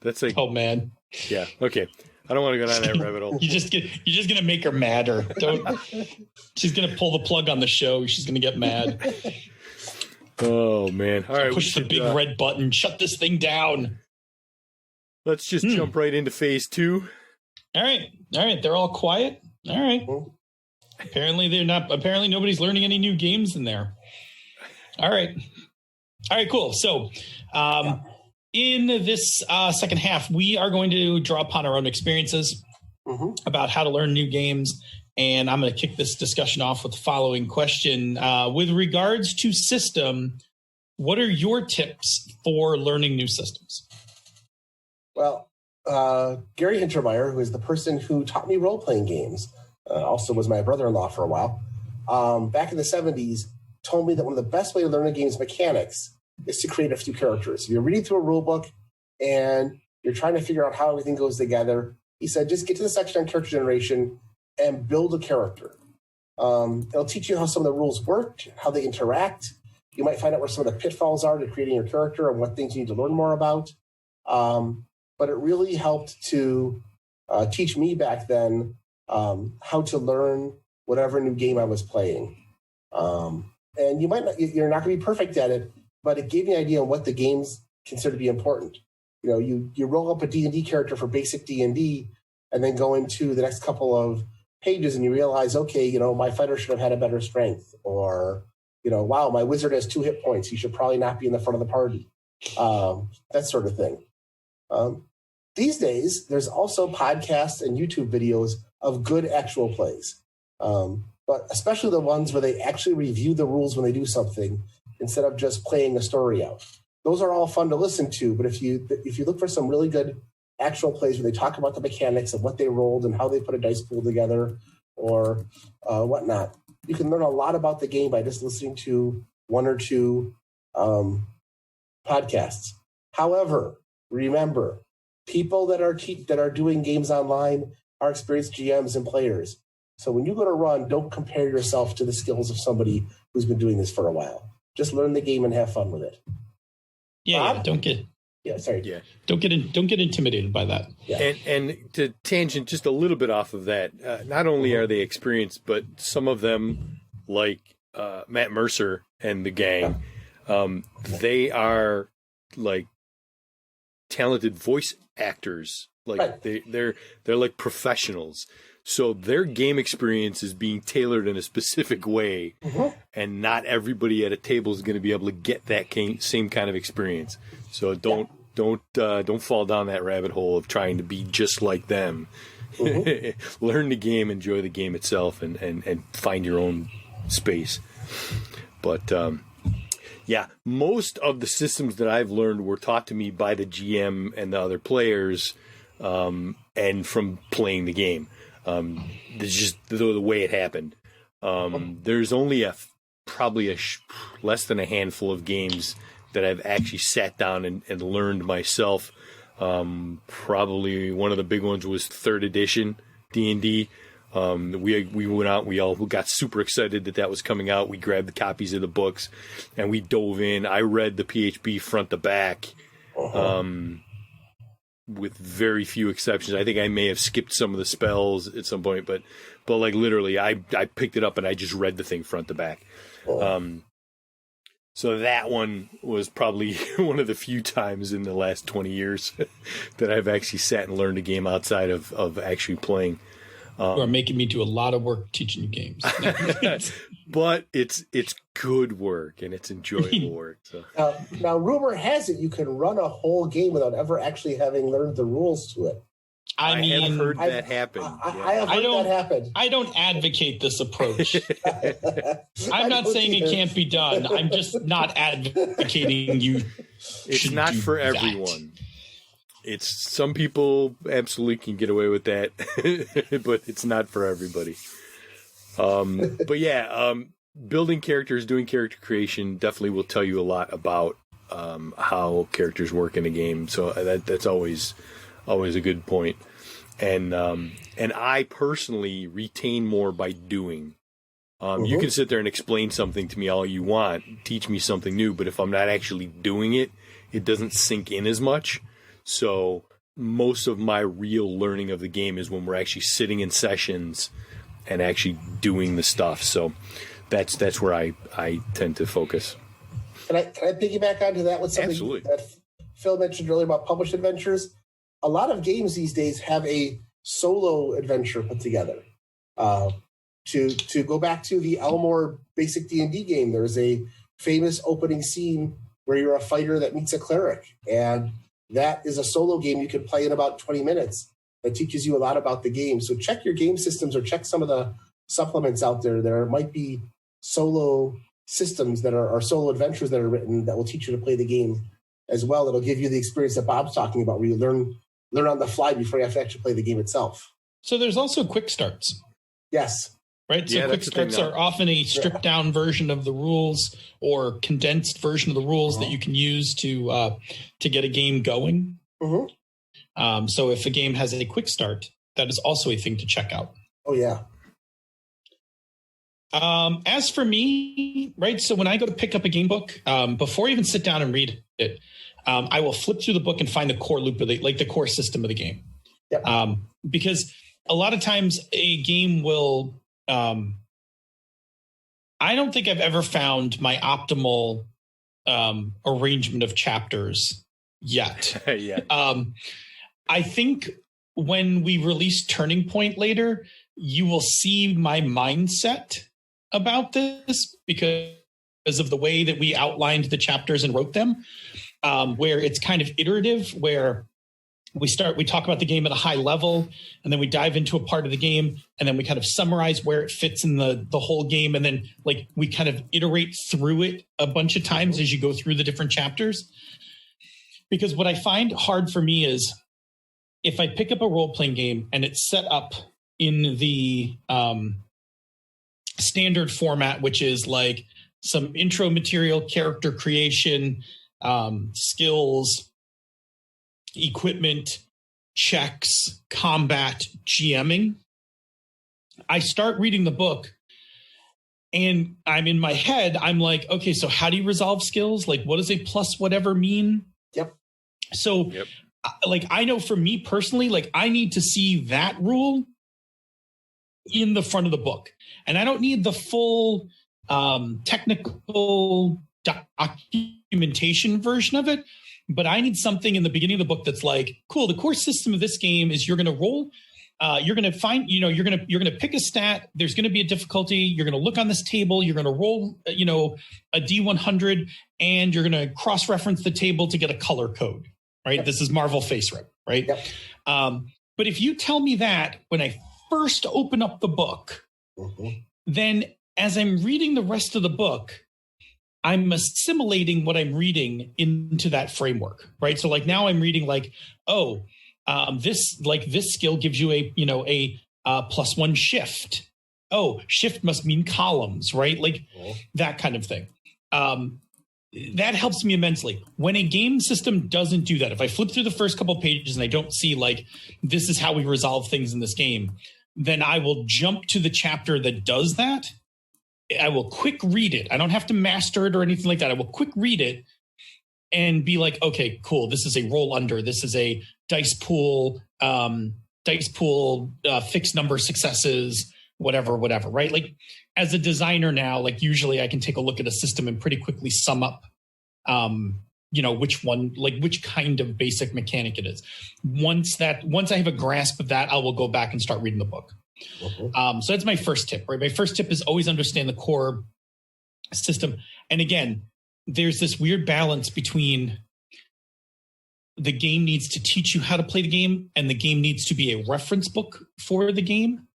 that's like, oh man, yeah. Okay, I don't want to go down that rabbit hole. You're just gonna make her madder. Don't. She's gonna pull the plug on the show. She's gonna get mad. Oh man! All right, push the big red button. Shut this thing down. Let's just jump right into phase 2. All right. They're all quiet. All right. Apparently they're not. Apparently nobody's learning any new games in there. All right, cool. So in this second half, we are going to draw upon our own experiences about how to learn new games. And I'm going to kick this discussion off with the following question. With regards to system, what are your tips for learning new systems? Well, Gary Hintermeyer, who is the person who taught me role-playing games, also was my brother-in-law for a while, back in the 70s, told me that one of the best way to learn a game's mechanics is to create a few characters. If you're reading through a rule book and you're trying to figure out how everything goes together, he said, just get to the section on character generation and build a character. It'll teach you how some of the rules work, how they interact. You might find out where some of the pitfalls are to creating your character and what things you need to learn more about. But it really helped to teach me back then how to learn whatever new game I was playing. And you're not going to be perfect at it, but it gave me an idea on what the games consider to be important. You know, you roll up a D&D character for basic D&D and then go into the next couple of pages and you realize, okay, you know, my fighter should have had a better strength, or, you know, wow, my wizard has 2 hit points. He should probably not be in the front of the party. That sort of thing. These days, there's also podcasts and YouTube videos of good actual plays. But especially the ones where they actually review the rules when they do something instead of just playing a story out. Those are all fun to listen to, but if you look for some really good actual plays where they talk about the mechanics of what they rolled and how they put a dice pool together or whatnot, you can learn a lot about the game by just listening to 1 or 2 podcasts. However, remember, people that are doing games online are experienced GMs and players. So when you go to run, don't compare yourself to the skills of somebody who's been doing this for a while. Just learn the game and have fun with it. Yeah, don't get intimidated by that. Yeah. And to tangent just a little bit off of that, not only are they experienced, but some of them, like Matt Mercer and the gang, they are like talented voice actors. Like they're like professionals. So their game experience is being tailored in a specific way, and not everybody at a table is going to be able to get that same kind of experience. So don't fall down that rabbit hole of trying to be just like them. Learn the game, enjoy the game itself, and find your own space. But yeah, most of the systems that I've learned were taught to me by the GM and the other players, and from playing the game. It's just the way it happened. There's only probably less than a handful of games that I've actually sat down and learned myself. Probably one of the big ones was 3rd edition D&D. We went out, we all got super excited that was coming out. We grabbed the copies of the books and we dove in. I read the PHB front to back. With very few exceptions. I think I may have skipped some of the spells at some point, but like literally I picked it up and I just read the thing front to back. So that one was probably one of the few times in the last 20 years that I've actually sat and learned a game outside of actually playing. You are making me do a lot of work teaching you games. But it's good work and it's enjoyable work. So. Now, rumor has it you can run a whole game without ever actually having learned the rules to it. I have heard that happen. I have heard that happen. I don't advocate this approach. I'm not saying it can't be done. I'm just not advocating you. It's not for everyone. It's some people absolutely can get away with that, but it's not for everybody. But yeah, building characters, doing character creation definitely will tell you a lot about how characters work in a game. So that's always a good point. And I personally retain more by doing. You can sit there and explain something to me all you want, teach me something new, but if I'm not actually doing it, it doesn't sink in as much. So most of my real learning of the game is when we're actually sitting in sessions and actually doing the stuff. So that's where I tend to focus. Can I piggyback onto that with something Absolutely. that Phil mentioned earlier about published adventures? A lot of games these days have a solo adventure put together. To go back to the Elmore basic D&D game, there's a famous opening scene where you're a fighter that meets a cleric, and that is a solo game you can play in about 20 minutes that teaches you a lot about the game. So check your game systems or check some of the supplements out there. There might be solo systems that are solo adventures that are written that will teach you to play the game as well. It'll give you the experience that Bob's talking about where you learn on the fly before you have to actually play the game itself. So there's also quick starts. Yes. Right. So quick starts are often a stripped down version of the rules or condensed version of the rules that you can use to get a game going. So if a game has a quick start, that is also a thing to check out. Oh, yeah. As for me, right, so when I go to pick up a game book, before I even sit down and read it, I will flip through the book and find the core loop of the core system of the game. Yep. Because a lot of times a game will... I don't think I've ever found my optimal arrangement of chapters yet. Yeah. I think when we release Turning Point later, you will see my mindset about this because of the way that we outlined the chapters and wrote them, where it's kind of iterative, where we talk about the game at a high level, and then we dive into a part of the game, and then we kind of summarize where it fits in the whole game. And then like we kind of iterate through it a bunch of times as you go through the different chapters. Because what I find hard for me is if I pick up a role-playing game and it's set up in the standard format, which is like some intro material, character creation, skills, equipment, checks, combat, GMing. I start reading the book and I'm in my head, I'm like, okay, so how do you resolve skills? Like, what does a plus whatever mean? Yep. So like, I know for me personally, like I need to see that rule in the front of the book. And I don't need the full technical documentation version of it, but I need something in the beginning of the book that's like, cool, the core system of this game is you're going to roll. You're going to find, you're going to pick a stat. There's going to be a difficulty. You're going to look on this table. You're going to roll, a D100, and you're going to cross-reference the table to get a color code, right? Yep. This is Marvel Face Rip, right? Yep. But if you tell me that when I first open up the book, then as I'm reading the rest of the book, I'm assimilating what I'm reading into that framework, right? So like now I'm reading like, this skill gives you a +1 shift. Oh, shift must mean columns, right? Like that kind of thing. That helps me immensely. When a game system doesn't do that, if I flip through the first couple of pages and I don't see like, this is how we resolve things in this game, then I will jump to the chapter that does that. I will quick read it. I don't have to master it or anything like that. I will quick read it and be like, okay, cool. This is a roll under. This is a dice pool, fixed number successes, whatever, right? Like as a designer now, like usually I can take a look at a system and pretty quickly sum up, which kind of basic mechanic it is. Once I have a grasp of that, I will go back and start reading the book. So that's my first tip, right? My first tip is always understand the core system. And again, there's this weird balance between the game needs to teach you how to play the game and the game needs to be a reference book for the game.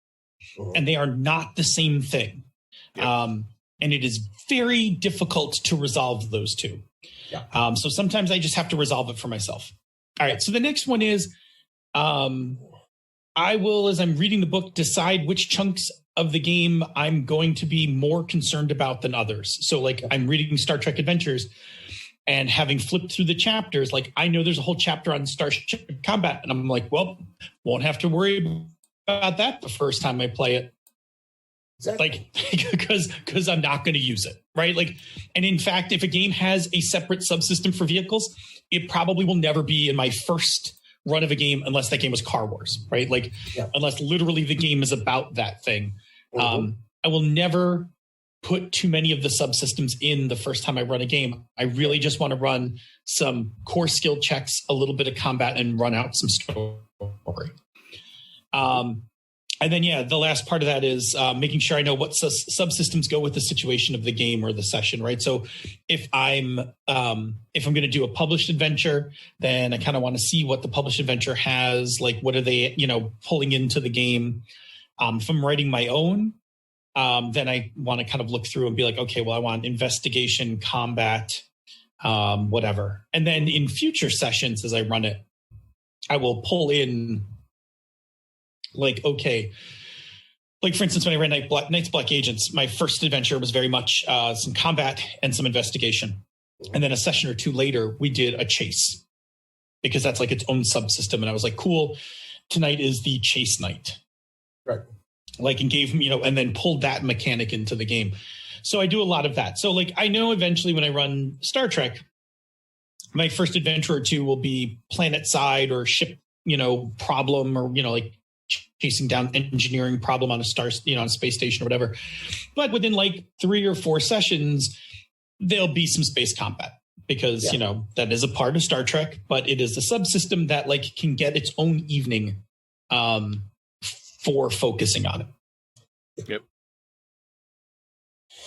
And they are not the same thing. And it is very difficult to resolve those two. So sometimes I just have to resolve it for myself. All right. So the next one is, I will, as I'm reading the book, decide which chunks of the game I'm going to be more concerned about than others. So like I'm reading Star Trek Adventures and having flipped through the chapters, like I know there's a whole chapter on starship combat. And I'm like, well, won't have to worry about that the first time I play it. Exactly. Like, because I'm not going to use it, right? Like, and in fact, if a game has a separate subsystem for vehicles, it probably will never be in my first run of a game unless that game was Car Wars, right? Like, unless literally the game is about that thing. I will never put too many of the subsystems in the first time I run a game. I really just want to run some core skill checks, a little bit of combat, and run out some story. And then, the last part of that is making sure I know what subsystems go with the situation of the game or the session, right? So if I'm going to do a published adventure, then I kind of want to see what the published adventure has, like what are they, pulling into the game. If I'm writing my own, then I want to kind of look through and be like, okay, well, I want investigation, combat, whatever. And then in future sessions, as I run it, I will pull in like, okay, like for instance, when I ran Knights Black Agents, my first adventure was very much some combat and some investigation. And then a session or two later, we did a chase because that's like its own subsystem. And I was like, cool, tonight is the chase night. Right. Like, and gave me, and then pulled that mechanic into the game. So I do a lot of that. So like, I know eventually when I run Star Trek, my first adventure or two will be planet side or ship, problem or, like, chasing down engineering problem on a star, on a space station or whatever. But within like 3 or 4 sessions, there'll be some space combat because, that is a part of Star Trek, but it is a subsystem that like can get its own evening for focusing on it. Yep.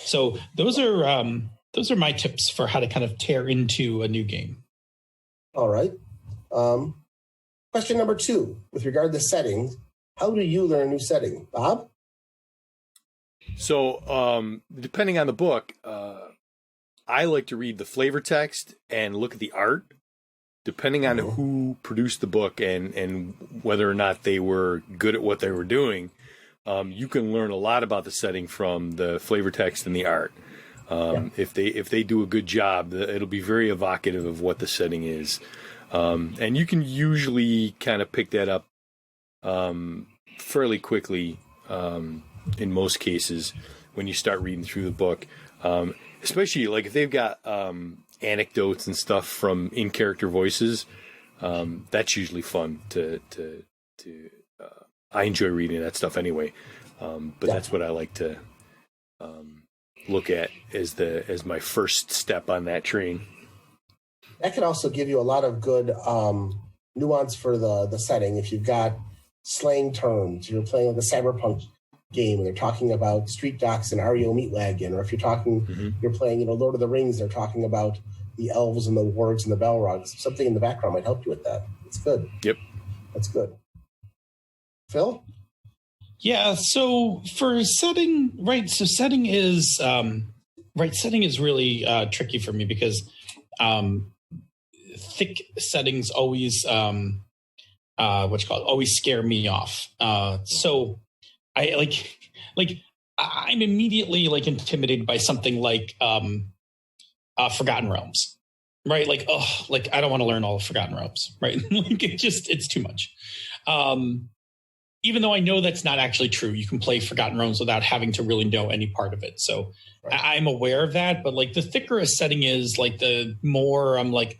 So those are my tips for how to kind of tear into a new game. All right. Question number 2, with regard to settings, how do you learn a new setting? Bob? So, depending on the book, I like to read the flavor text and look at the art, depending on who produced the book and whether or not they were good at what they were doing. You can learn a lot about the setting from the flavor text and the art. If they do a good job, it'll be very evocative of what the setting is. And you can usually kind of pick that up fairly quickly in most cases when you start reading through the book. Especially like if they've got anecdotes and stuff from in-character voices, that's usually fun to I enjoy reading that stuff anyway. But that's what I like to look at as my first step on that train. That can also give you a lot of good nuance for the setting. If you've got slang terms, you're playing like a cyberpunk game and they're talking about street docks and REO Meatwagon, or if you're playing, Lord of the Rings, they're talking about the elves and the wargs and the Balrogs. Something in the background might help you with that. It's good. Yep. That's good. Phil? Yeah, so for setting, right, so setting is really tricky for me because thick settings always always scare me off. So I I'm immediately like intimidated by something like Forgotten Realms, right? Like, I don't want to learn all of Forgotten Realms, right? Like it's too much. Even though I know that's not actually true, you can play Forgotten Realms without having to really know any part of it. So right. I'm aware of that, but like the thicker a setting is, like the more I'm like,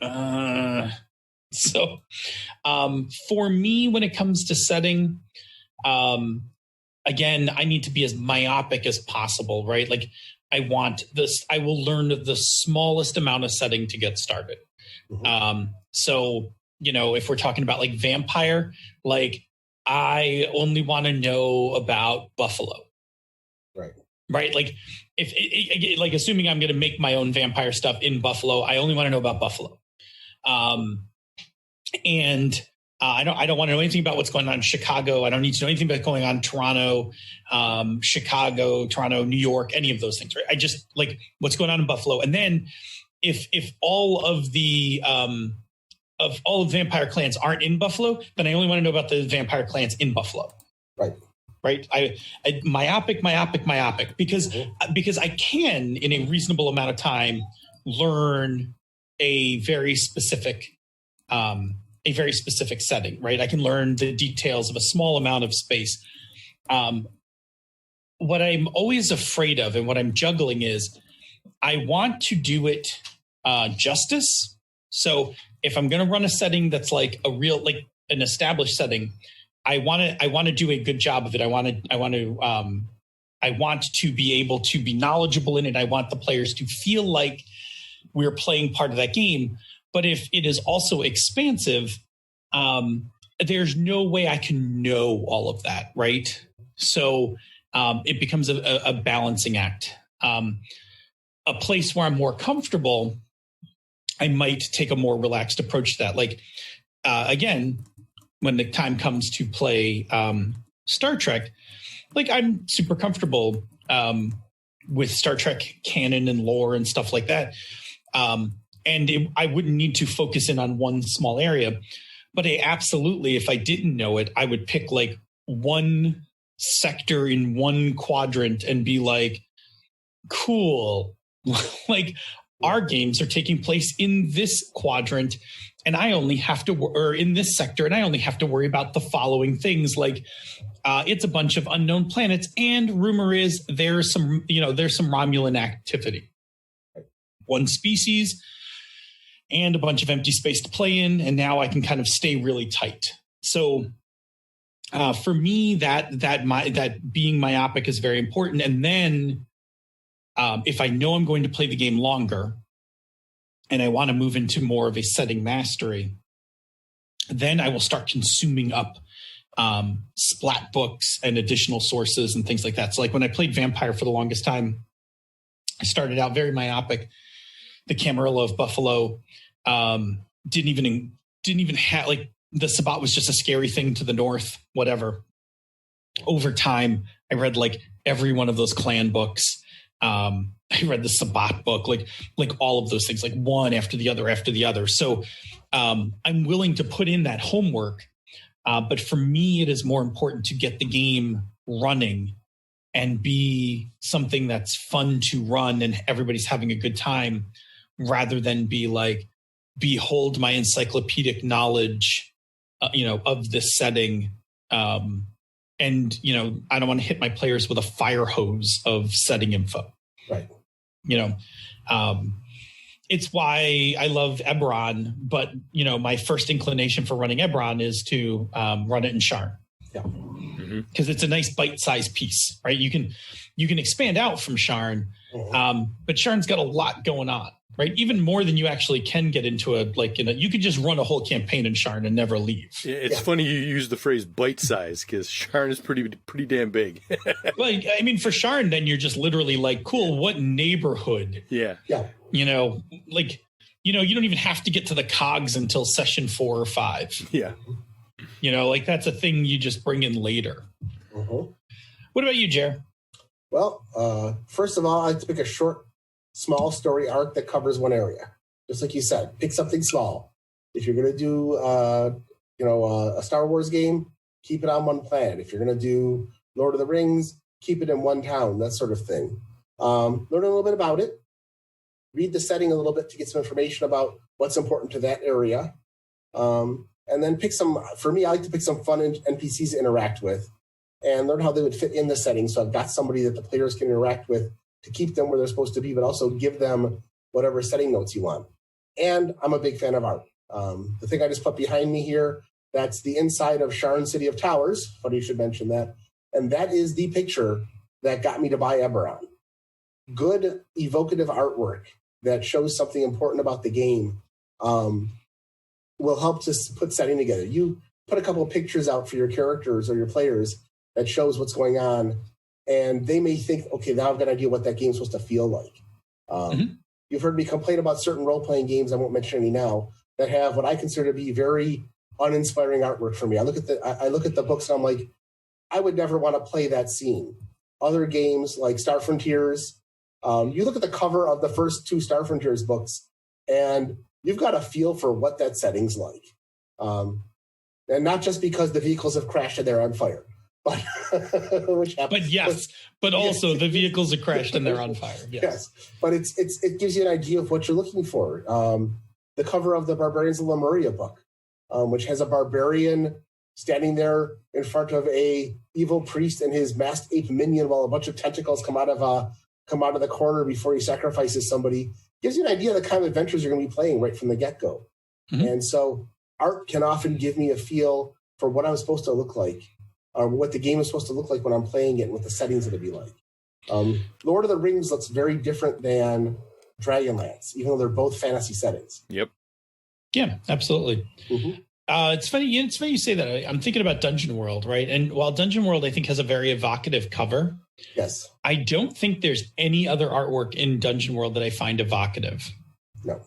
So for me, when it comes to setting, again, I need to be as myopic as possible, right? Like I will learn the smallest amount of setting to get started. Mm-hmm. So, if we're talking about like vampire, like I only want to know about Buffalo. Right. Like like assuming I'm going to make my own vampire stuff in Buffalo, I only want to know about Buffalo. And I don't want to know anything about what's going on in Chicago. I don't need to know anything about going on in Toronto, Chicago, Toronto, New York, any of those things. Right. I just like what's going on in Buffalo. And then if all of the vampire clans aren't in Buffalo, then I only want to know about the vampire clans in Buffalo. Right. I myopic because I can in a reasonable amount of time learn a very specific setting, right? I can learn the details of a small amount of space. What I'm always afraid of and what I'm juggling is I want to do it justice. So if I'm going to run a setting that's like a real, like an established setting, I want to do a good job of it. I want to be able to be knowledgeable in it. I want the players to feel like we're playing part of that game. But if it is also expansive, there's no way I can know all of that, right? So it becomes a balancing act. A place where I'm more comfortable, I might take a more relaxed approach to that. Like, again, when the time comes to play Star Trek, like I'm super comfortable with Star Trek canon and lore and stuff like that. I wouldn't need to focus in on one small area, but absolutely, if I didn't know it, I would pick like one sector in one quadrant and be like, cool, like our games are taking place in this quadrant and I only have to, or in this sector, and I only have to worry about the following things. Like it's a bunch of unknown planets and rumor is there's some Romulan activity. One species and a bunch of empty space to play in. And now I can kind of stay really tight. So for me, that being myopic is very important. And then if I know I'm going to play the game longer and I want to move into more of a setting mastery, then I will start consuming up splat books and additional sources and things like that. So like when I played Vampire for the longest time, I started out very myopic. The Camarilla of Buffalo didn't even have, like, the Sabbat was just a scary thing to the north, whatever. Over time, I read like every one of those clan books. I read the Sabbat book, like all of those things, like one after the other. So I'm willing to put in that homework. But for me, it is more important to get the game running and be something that's fun to run and everybody's having a good time, rather than be like, behold my encyclopedic knowledge, of this setting. And, I don't want to hit my players with a fire hose of setting info. Right. It's why I love Eberron, but, my first inclination for running Eberron is to run it in Sharn. Yeah. Because it's a nice bite-sized piece, right? You can expand out from Sharn, but Sharn's got a lot going on, right? Even more than you actually can get into you could just run a whole campaign in Sharn and never leave. Yeah, it's funny you use the phrase bite-size because Sharn is pretty damn big. For Sharn, then you're just literally like, cool, what neighborhood? Yeah. Yeah. You don't even have to get to the cogs until session 4 or 5. Yeah. That's a thing you just bring in later. What about you, Jer? Well, first of all, I like to pick a short, small story arc that covers one area. Just like you said, pick something small. If you're going to do, a Star Wars game, keep it on one planet. If you're going to do Lord of the Rings, keep it in one town, that sort of thing. Learn a little bit about it. Read the setting a little bit to get some information about what's important to that area. And then for me, I like to pick some fun NPCs to interact with and learn how they would fit in the setting. So I've got somebody that the players can interact with to keep them where they're supposed to be, but also give them whatever setting notes you want. And I'm a big fan of art. The thing I just put behind me here, that's the inside of Sharn City of Towers. Funny you should mention that. And that is the picture that got me to buy Eberron. Good evocative artwork that shows something important about the game will help to put setting together. You put a couple of pictures out for your characters or your players that shows what's going on, and they may think, okay, now I've got an idea what that game's supposed to feel like. You've heard me complain about certain role-playing games, I won't mention any now, that have what I consider to be very uninspiring artwork for me. I look at the books and I'm like, I would never want to play that scene. Other games like Star Frontiers, you look at the cover of the first 2 Star Frontiers books, and you've got a feel for what that setting's like. And not just because the vehicles have crashed and they're on fire. But which happens. But yes, but also the vehicles have crashed and they're on fire. Yes. But it gives you an idea of what you're looking for. The cover of the Barbarians of Lemuria book, which has a barbarian standing there in front of a evil priest and his masked ape minion while a bunch of tentacles come out of the corner before he sacrifices somebody, gives you an idea of the kind of adventures you're going to be playing right from the get-go. And so art can often give me a feel for what I'm supposed to look like, or what the game is supposed to look like when I'm playing it and what the settings are going to be like. Lord of the Rings looks very different than Dragonlance, even though they're both fantasy settings. Yep. Yeah, absolutely. It's funny you say that. I'm thinking about Dungeon World, right? And while Dungeon World, I think, has a very evocative cover, yes, I don't think there's any other artwork in Dungeon World that I find evocative. No.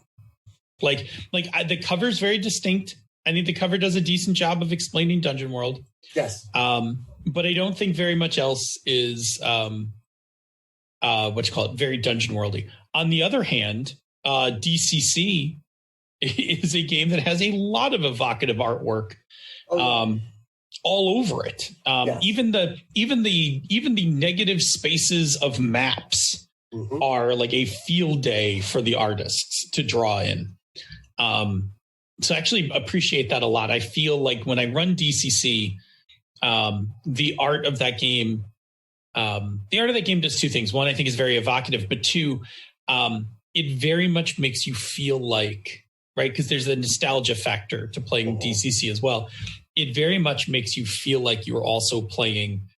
The cover's very distinct. I think the cover does a decent job of explaining Dungeon World. Yes. But I don't think very much else is very Dungeon Worldy. On the other hand, DCC is a game that has a lot of evocative artwork all over it. Even the negative spaces of maps are like a field day for the artists to draw in. So I actually appreciate that a lot. I feel like when I run DCC, the art of that game does 2 things. One, I think is very evocative, but 2, it very much makes you feel like, right? Because there's a nostalgia factor to playing DCC as well. It very much makes you feel like you're also playing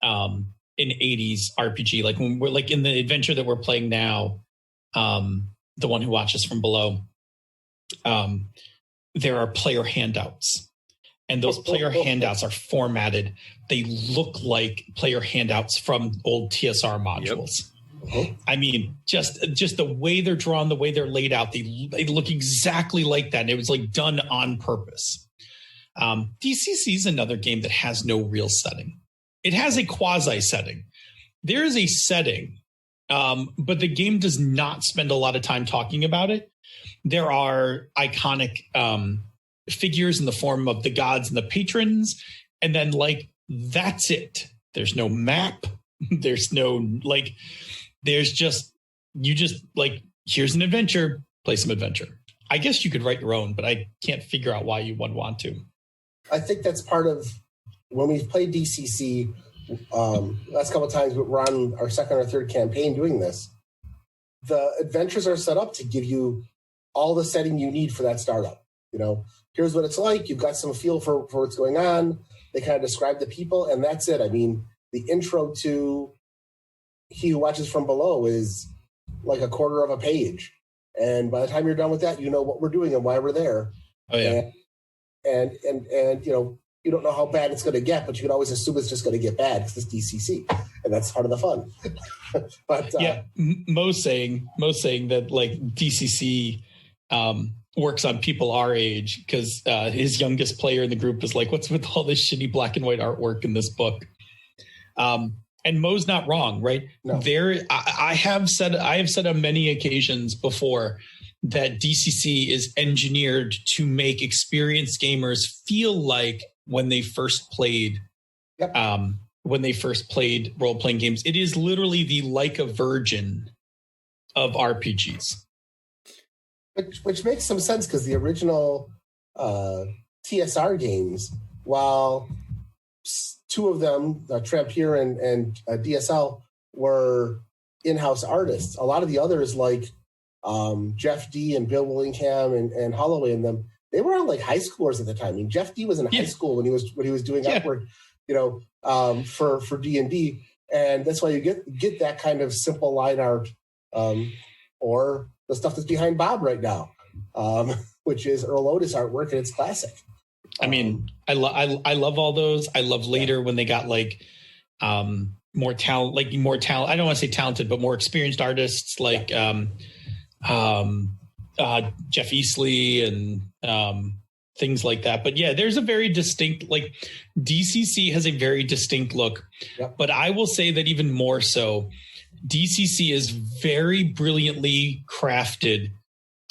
an 80s RPG. Like when we're like in the adventure that we're playing now, the one who watches from below, there are player handouts. And those player handouts are formatted. They look like player handouts from old TSR modules. Yep. I mean, just the way they're drawn, the way they're laid out, they look exactly like that. And it was like done on purpose. DCC is another game that has no real setting. It has a quasi setting. There is a setting, but the game does not spend a lot of time talking about it. There are iconic figures in the form of the gods and the patrons. And then that's it. There's no map. There's no here's an adventure, play some adventure. I guess you could write your own, but I can't figure out why you would want to. I think that's part of when we've played DCC. Last couple of times we're on our second or third campaign doing this. The adventures are set up to give you all the setting you need for that startup. Here's what it's like. You've got some feel for what's going on. They kind of describe the people, and that's it. I mean, the intro to He Who Watches from Below is like a quarter of a page. And by the time you're done with that, you know what we're doing and why we're there. Oh, yeah. And you don't know how bad it's going to get, but you can always assume it's just going to get bad because it's DCC, and that's part of the fun. But Mo's saying that like DCC works on people our age because his youngest player in the group is like, "What's with all this shitty black and white artwork in this book?" And Mo's not wrong, right? No. I have said on many occasions before that DCC is engineered to make experienced gamers feel like when they first played, role-playing games. It is literally the like a virgin of RPGs, which makes some sense because the original TSR games, while two of them, Torchbearer and DSL, were in-house artists. A lot of the others, like Jeff D and Bill Willingham and Holloway and them, they were all like high schoolers at the time. I mean, Jeff D was in high school when he was doing artwork, for D&D, and that's why you get that kind of simple line art, or the stuff that's behind Bob right now, which is Earl Otis artwork, and it's classic. I mean, I love all those. I love later when they got like more talent. I don't want to say talented, but more experienced artists like Jeff Easley and things like that. But yeah, there's a very distinct, like DCC has a very distinct look. Yep. But I will say that even more so, DCC is very brilliantly crafted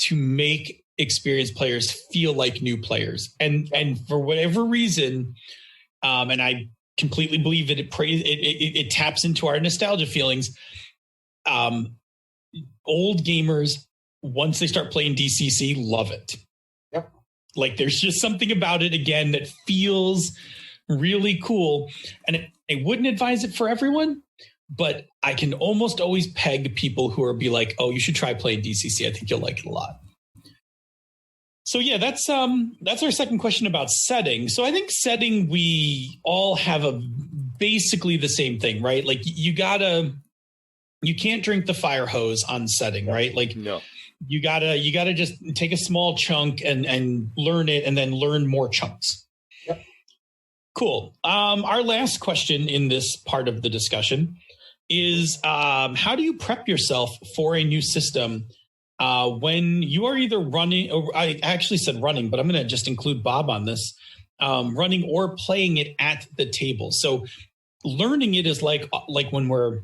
to make experienced players feel like new players, and for whatever reason, and I completely believe that it taps into our nostalgia feelings. Old gamers, once they start playing DCC, love it. Yep. Like there's just something about it again that feels really cool, and I wouldn't advise it for everyone, but I can almost always peg people who are be like, "Oh, you should try playing DCC. I think you'll like it a lot." So yeah, that's our second question about setting. So I think setting, we all have basically the same thing, right? Like you can't drink the fire hose on setting, right? Like no. You gotta just take a small chunk and learn it, and then learn more chunks. Yep. Cool. Our last question in this part of the discussion is how do you prep yourself for a new system when you are either running, or I actually said running, but I'm going to just include Bob on this, running or playing it at the table. So learning it is like when we're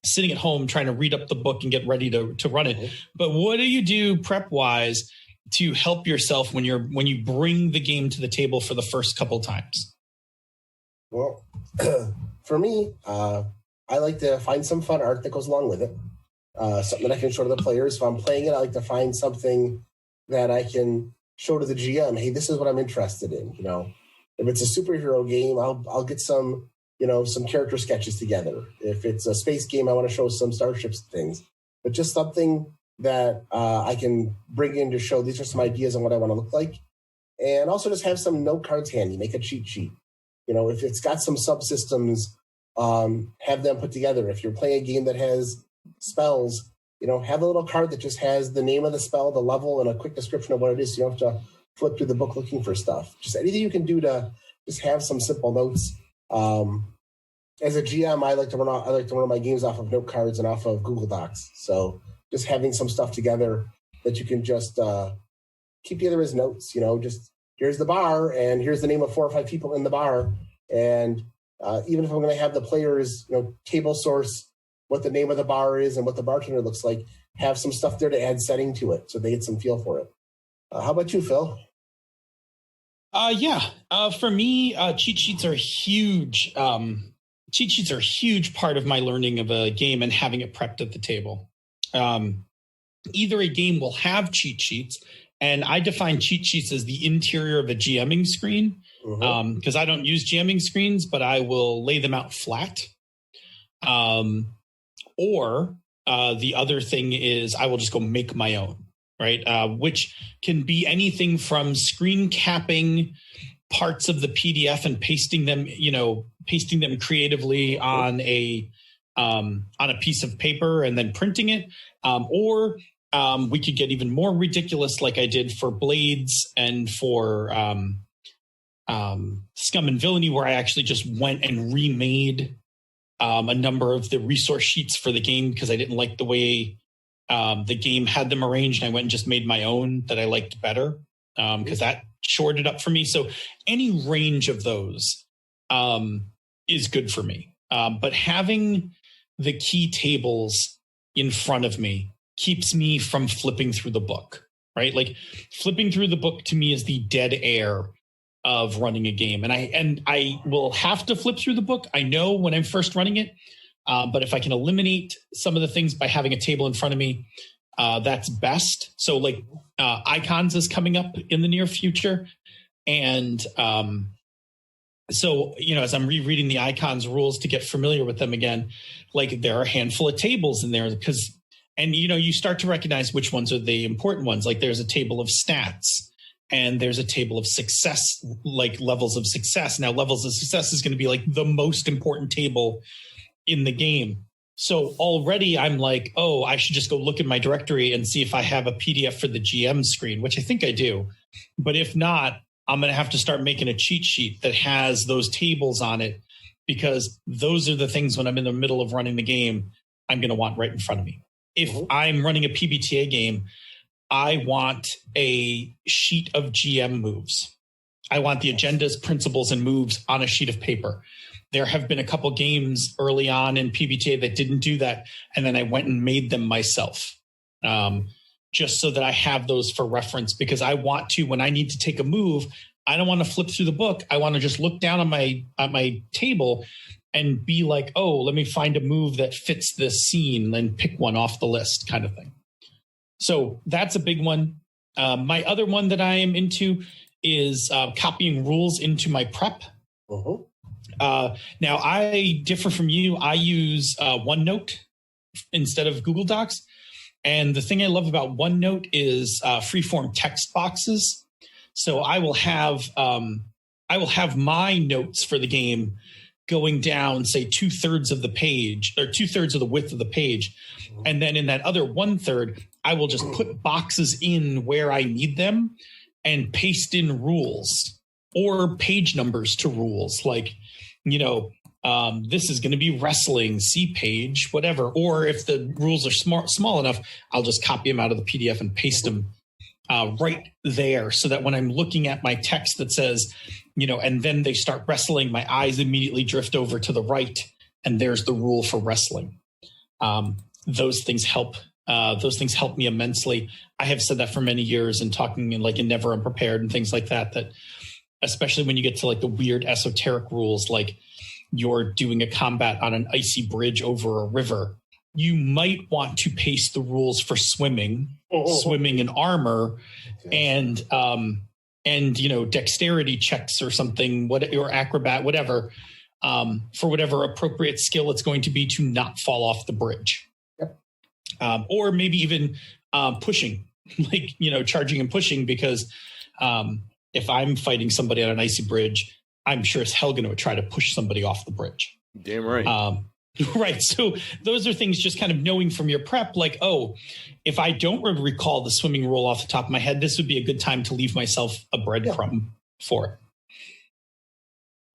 sitting at home trying to read up the book and get ready to run it. But what do you do prep wise to help yourself when you bring the game to the table for the first couple times? Well, for me, I like to find some fun art that goes along with it. Something that I can show to the players. If I'm playing it, I like to find something that I can show to the GM. Hey, this is what I'm interested in. If it's a superhero game, I'll get some character sketches together. If it's a space game, I want to show some starships and things. But just something that I can bring in to show these are some ideas on what I want to look like. And also just have some note cards handy. Make a cheat sheet. If it's got some subsystems, have them put together. If you're playing a game that has spells, have a little card that just has the name of the spell, the level, and a quick description of what it is. So you don't have to flip through the book looking for stuff. Just anything you can do to just have some simple notes. As a GM, I like to run my games off of note cards and off of Google Docs. So just having some stuff together that you can just keep together as notes. Just here's the bar, and here's the name of 4 or 5 people in the bar, and even if I'm going to have the players, table source what the name of the bar is and what the bartender looks like, have some stuff there to add setting to it so they get some feel for it. How about you, Phil? For me, cheat sheets are huge. Cheat sheets are a huge part of my learning of a game and having it prepped at the table. either a game will have cheat sheets, and I define cheat sheets as the interior of a GMing screen, because I don't use GMing screens, but I will lay them out flat. Or the other thing is I will just go make my own, right? Which can be anything from screen capping parts of the PDF and pasting them creatively on a piece of paper and then printing it, or we could get even more ridiculous, like I did for Blades and for Scum and Villainy, where I actually just went and remade a number of the resource sheets for the game because I didn't like the way the game had them arranged. And I went and just made my own that I liked better because that shored it up for me. So any range of those is good for me. But having the key tables in front of me keeps me from flipping through the book, right? Like flipping through the book to me is the dead air of running a game. And I will have to flip through the book. I know when I'm first running it, but if I can eliminate some of the things by having a table in front of me, that's best. So like icons is coming up in the near future. And so, as I'm rereading the icons rules to get familiar with them again, like there are a handful of tables in there and you start to recognize which ones are the important ones. Like there's a table of stats and there's a table of success, like levels of success. Now levels of success is going to be like the most important table in the game. So already I'm like, oh, I should just go look at my directory and see if I have a PDF for the GM screen, which I think I do. But if not, I'm going to have to start making a cheat sheet that has those tables on it, because those are the things when I'm in the middle of running the game, I'm going to want right in front of me. If I'm running a PBTA game, I want a sheet of GM moves. I want the agendas, principles, and moves on a sheet of paper. There have been a couple games early on in PBTA that didn't do that, and then I went and made them myself, just so that I have those for reference, because I want to, when I need to take a move, I don't want to flip through the book. I want to just look down on my table and be like, oh, let me find a move that fits this scene and pick one off the list kind of thing. So that's a big one. My other one that I am into is copying rules into my prep. Now, I differ from you. I use OneNote instead of Google Docs. And the thing I love about OneNote is freeform text boxes. So I will have my notes for the game going down, say 2/3 of the page or 2/3 of the width of the page. And then in that other 1/3, I will just put boxes in where I need them and paste in rules or page numbers to rules. Like, this is going to be wrestling, see page, whatever. Or if the rules are small enough, I'll just copy them out of the PDF and paste them right there, so that when I'm looking at my text that says, and then they start wrestling, my eyes immediately drift over to the right, and there's the rule for wrestling. Those things help. Those things help me immensely. I have said that for many years and talking in Never Unprepared and things like that, that especially when you get to like the weird esoteric rules, like you're doing a combat on an icy bridge over a river, you might want to paste the rules for swimming and armor, and dexterity checks or something, or acrobat, whatever, for whatever appropriate skill it's going to be to not fall off the bridge. Yep. Or maybe even pushing, charging and pushing, because if I'm fighting somebody on an icy bridge, I'm sure as hell going to try to push somebody off the bridge. Damn right. Right. So those are things just kind of knowing from your prep, like, oh, if I don't recall the swimming rule off the top of my head, this would be a good time to leave myself a breadcrumb for it.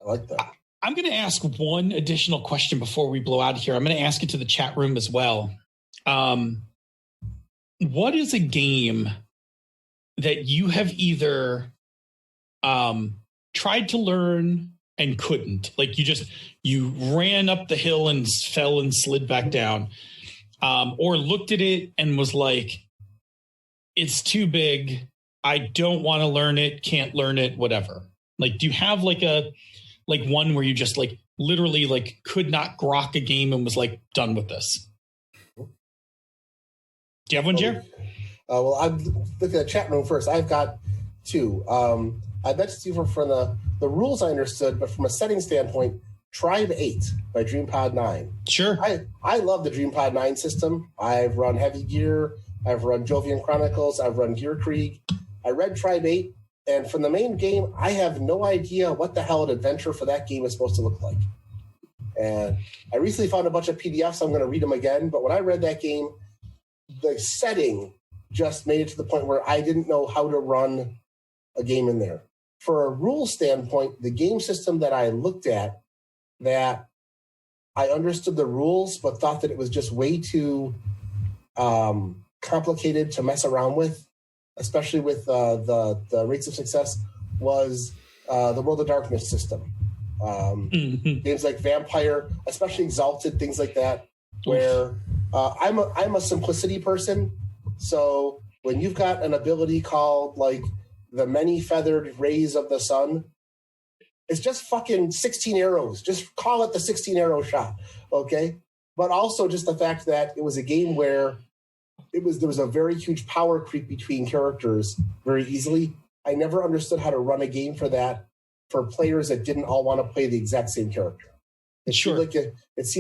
I like that. I'm going to ask one additional question before we blow out of here. I'm going to ask it to the chat room as well. What is a game that you have either tried to learn and couldn't? Like you ran up the hill and fell and slid back down, or looked at it and was like, it's too big, I don't want to learn it, can't learn it, whatever. Like, do you have like one where you just like literally like could not grok a game and was like done with this? Do you have one, Jer? Well, I'm looking at the chat room first. I've got two. I mentioned to you from the rules I understood, but from a setting standpoint, Tribe 8 by DreamPod 9. Sure. I love the DreamPod 9 system. I've run Heavy Gear. I've run Jovian Chronicles. I've run Gear Krieg. I read Tribe 8, and from the main game, I have no idea what the hell an adventure for that game is supposed to look like. And I recently found a bunch of PDFs. I'm going to read them again. But when I read that game, the setting just made it to the point where I didn't know how to run a game in there. For a rule standpoint, the game system that I looked at, that I understood the rules, but thought that it was just way too complicated to mess around with, especially with the rates of success, was the World of Darkness system. Games like Vampire, especially Exalted, things like that, where I'm a simplicity person. So when you've got an ability called like the Many Feathered Rays of the Sun, it's just fucking 16 arrows. Just call it the 16 arrow shot, okay? But also just the fact that it was a game where there was a very huge power creep between characters very easily. I never understood how to run a game for that, for players that didn't all want to play the exact same character. It seemed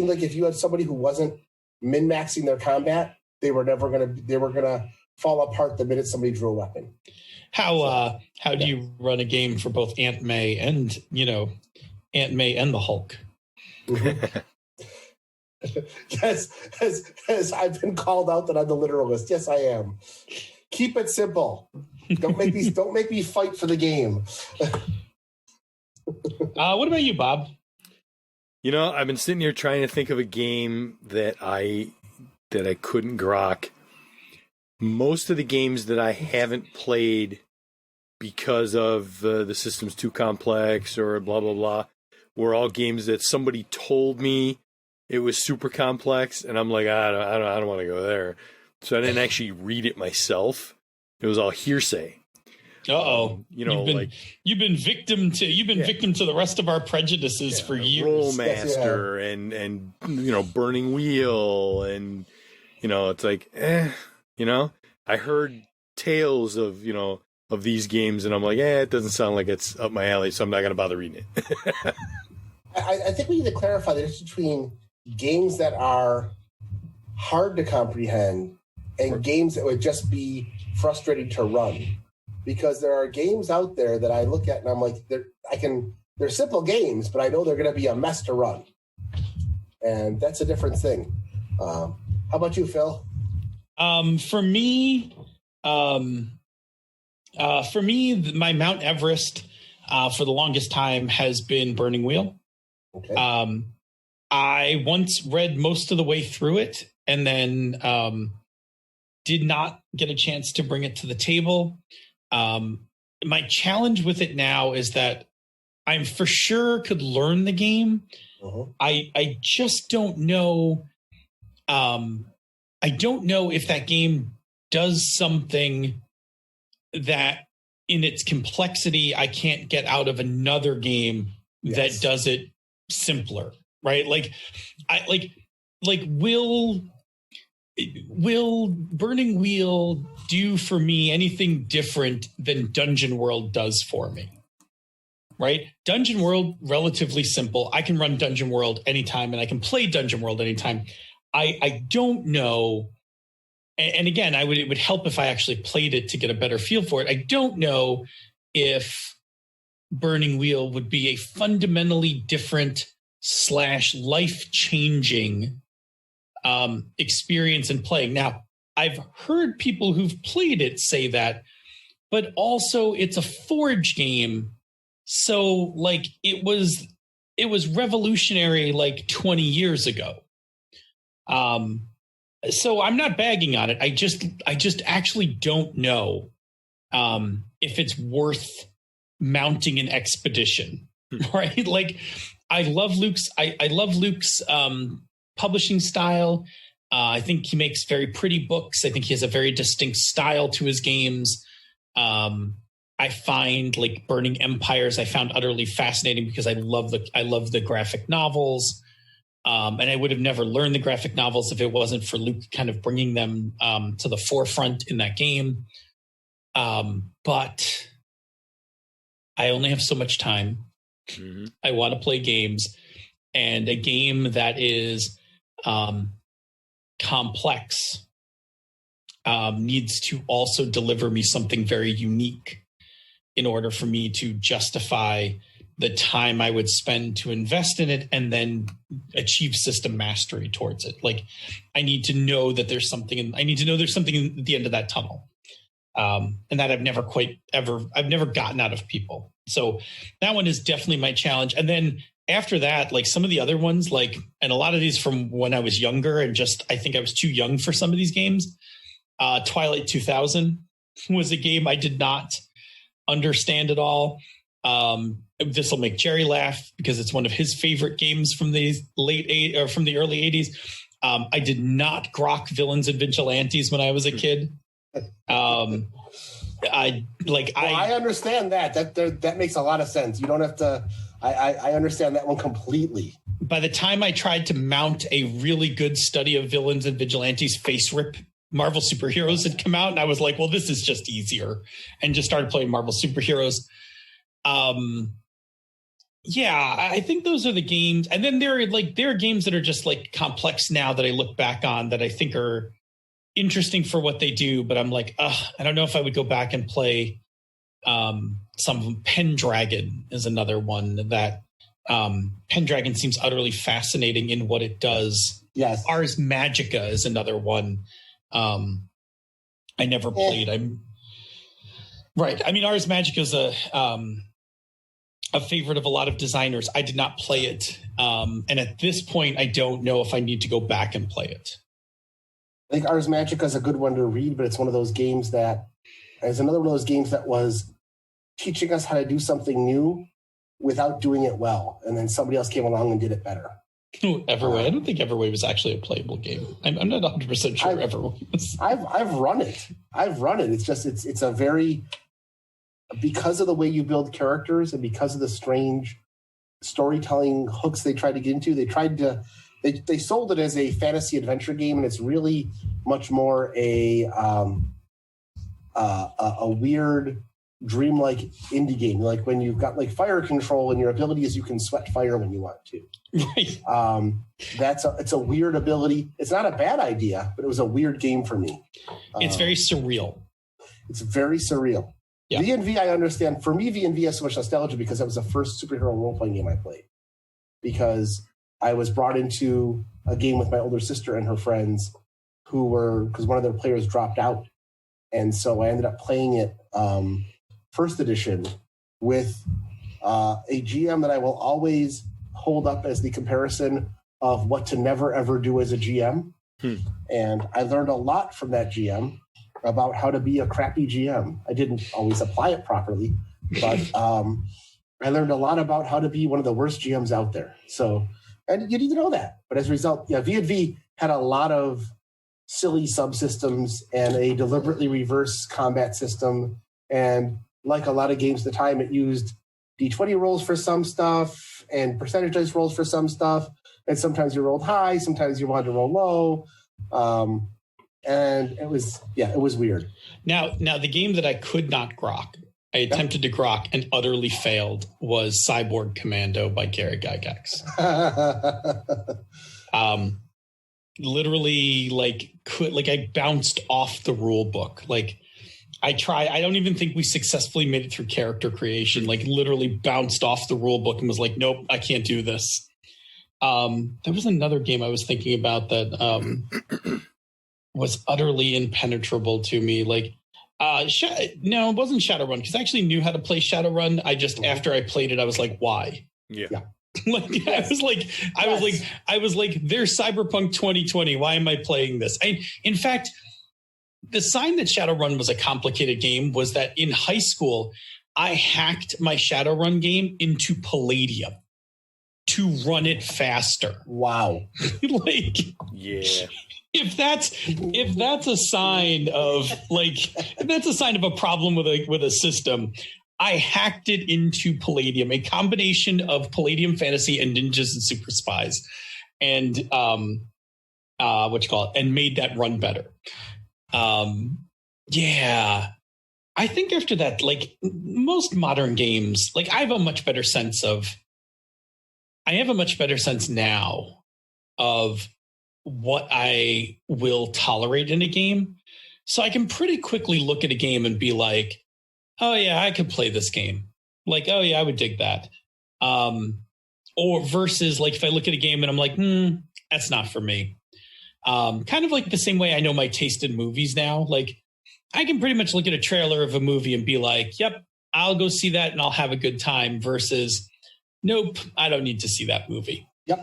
like if you had somebody who wasn't min-maxing their combat, they were gonna fall apart the minute somebody drew a weapon. How do you run a game for both Aunt May and Aunt May and the Hulk? Yes, I've been called out that I'm the literalist. Yes, I am. Keep it simple. Don't make me fight for the game. What about you, Bob? I've been sitting here trying to think of a game that I couldn't grok. Most of the games that I haven't played because of the system's too complex or blah, blah, blah, were all games that somebody told me it was super complex. And I'm like, I don't want to go there. So I didn't actually read it myself. It was all hearsay. You've been victim to the rest of our prejudices for years. HârnMaster and Burning Wheel and it's like I heard tales of of these games and I'm like, it doesn't sound like it's up my alley, so I'm not going to bother reading it. I think we need to clarify the difference between games that are hard to comprehend and games that would just be frustrating to run. Because there are games out there that I look at and I'm like, they're simple games, but I know they're going to be a mess to run. And that's a different thing. How about you, Phil? For me, my Mount Everest for the longest time has been Burning Wheel. Okay. I once read most of the way through it and then did not get a chance to bring it to the table. My challenge with it now is that I'm for sure could learn the game. Uh-huh. I just don't know. I don't know if that game does something that in its complexity I can't get out of another game that does it simpler, right? Will Burning Wheel do for me anything different than Dungeon World does for me? Right? Dungeon World, relatively simple. I can run Dungeon World anytime and I can play Dungeon World anytime. I don't know. And again, it would help if I actually played it to get a better feel for it. I don't know if Burning Wheel would be a fundamentally different / life-changing experience in playing. Now, I've heard people who've played it say that, but also it's a Forge game. So it was revolutionary 20 years ago. So I'm not bagging on it. I just actually don't know if it's worth mounting an expedition, right? I love Luke's publishing style. I think he makes very pretty books. I think he has a very distinct style to his games. I find Burning Empires I found utterly fascinating because I love the graphic novels. And I would have never learned the graphic novels if it wasn't for Luke kind of bringing them to the forefront in that game. But I only have so much time. Mm-hmm. I want to play games, and a game that is complex needs to also deliver me something very unique in order for me to justify the time I would spend to invest in it and then achieve system mastery towards it. Like, I need to know that there's something, I need to know there's something at the end of that tunnel. And that I've never gotten out of people. So that one is definitely my challenge. And then after that, like some of the other ones, like, and a lot of these from when I was younger and just, I think I was too young for some of these games. Twilight 2000 was a game I did not understand at all. This will make Jerry laugh because it's one of his favorite games from the from the early 80s. I did not grok Villains and Vigilantes when I was a kid. I understand that makes a lot of sense. You don't have to. I understand that one completely. By the time I tried to mount a really good study of Villains and Vigilantes, face rip Marvel superheroes had come out, and I was like, well, this is just easier, and just started playing Marvel superheroes. Yeah, I think those are the games. And then there are games that are just like complex now that I look back on that I think are interesting for what they do, but I'm like, I don't know if I would go back and play some of them. Pendragon is another one that Pendragon seems utterly fascinating in what it does. Yes. Ars Magica is another one I never played. Right. I mean, Ars Magica is a favorite of a lot of designers. I did not play it. And at this point, I don't know if I need to go back and play it. I think Ars Magica is a good one to read, but it's one of those games that is another one of those games that was teaching us how to do something new without doing it well. And then somebody else came along and did it better. Everway. I don't think Everway was actually a playable game. I'm not 100% sure Everway was. I've run it. It's just, it's a very, because of the way you build characters and because of the strange storytelling hooks they tried to get into, they sold it as a fantasy adventure game, and it's really much more a weird dreamlike indie game. Like when you've got like fire control and your ability is you can sweat fire when you want to. Right. It's a weird ability. It's not a bad idea, but it was a weird game for me. It's very surreal. It's very surreal. Yeah. V&V, I understand. For me, V&V has so much nostalgia because that was the first superhero role-playing game I played. Because I was brought into a game with my older sister and her friends because one of their players dropped out. And so I ended up playing it first edition with a GM that I will always hold up as the comparison of what to never, ever do as a GM. And I learned a lot from that GM about how to be a crappy GM. I didn't always apply it properly, but I learned a lot about how to be one of the worst GMs out there. So, and you need to know that. But as a result, yeah, V&V had a lot of silly subsystems and a deliberately reverse combat system. And like a lot of games at the time, it used D20 rolls for some stuff and percentage dice rolls for some stuff. And sometimes you rolled high, sometimes you wanted to roll low. And it was weird. Now the game that I could not grok, I attempted to grok and utterly failed, was Cyborg Commando by Gary Gygax. Literally, I bounced off the rule book. I don't even think we successfully made it through character creation. Literally bounced off the rule book and was like, nope, I can't do this. There was another game I was thinking about that was utterly impenetrable to me. No, it wasn't Shadowrun, because I actually knew how to play Shadowrun. After I played it, I was like, why? Yeah. I was like, there's Cyberpunk 2020. Why am I playing this? In fact, the sign that Shadowrun was a complicated game was that in high school, I hacked my Shadowrun game into Palladium to run it faster. Wow. Yeah. If that's a sign of a problem with a system, I hacked it into Palladium, a combination of Palladium Fantasy and Ninjas and Super Spies. and and made that run better. Yeah, I think after that, like most modern games, like I have a much better sense now of what I will tolerate in a game. So I can pretty quickly look at a game and be like, oh yeah, I could play this game. Like, oh yeah, I would dig that. Or versus like if I look at a game and I'm like, that's not for me. Kind of like the same way I know my taste in movies now. Like I can pretty much look at a trailer of a movie and be like, yep, I'll go see that and I'll have a good time versus nope, I don't need to see that movie. Yep.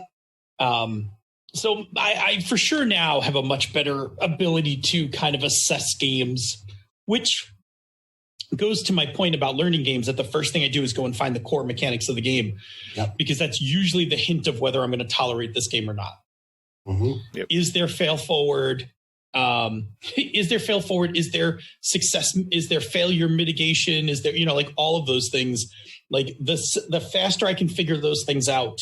So I for sure now have a much better ability to kind of assess games, which goes to my point about learning games, that the first thing I do is go and find the core mechanics of the game, because that's usually the hint of whether I'm going to tolerate this game or not. Mm-hmm. Yep. Is there fail forward? Is there fail forward? Is there success? Is there failure mitigation? Is there, like all of those things? Like the faster I can figure those things out,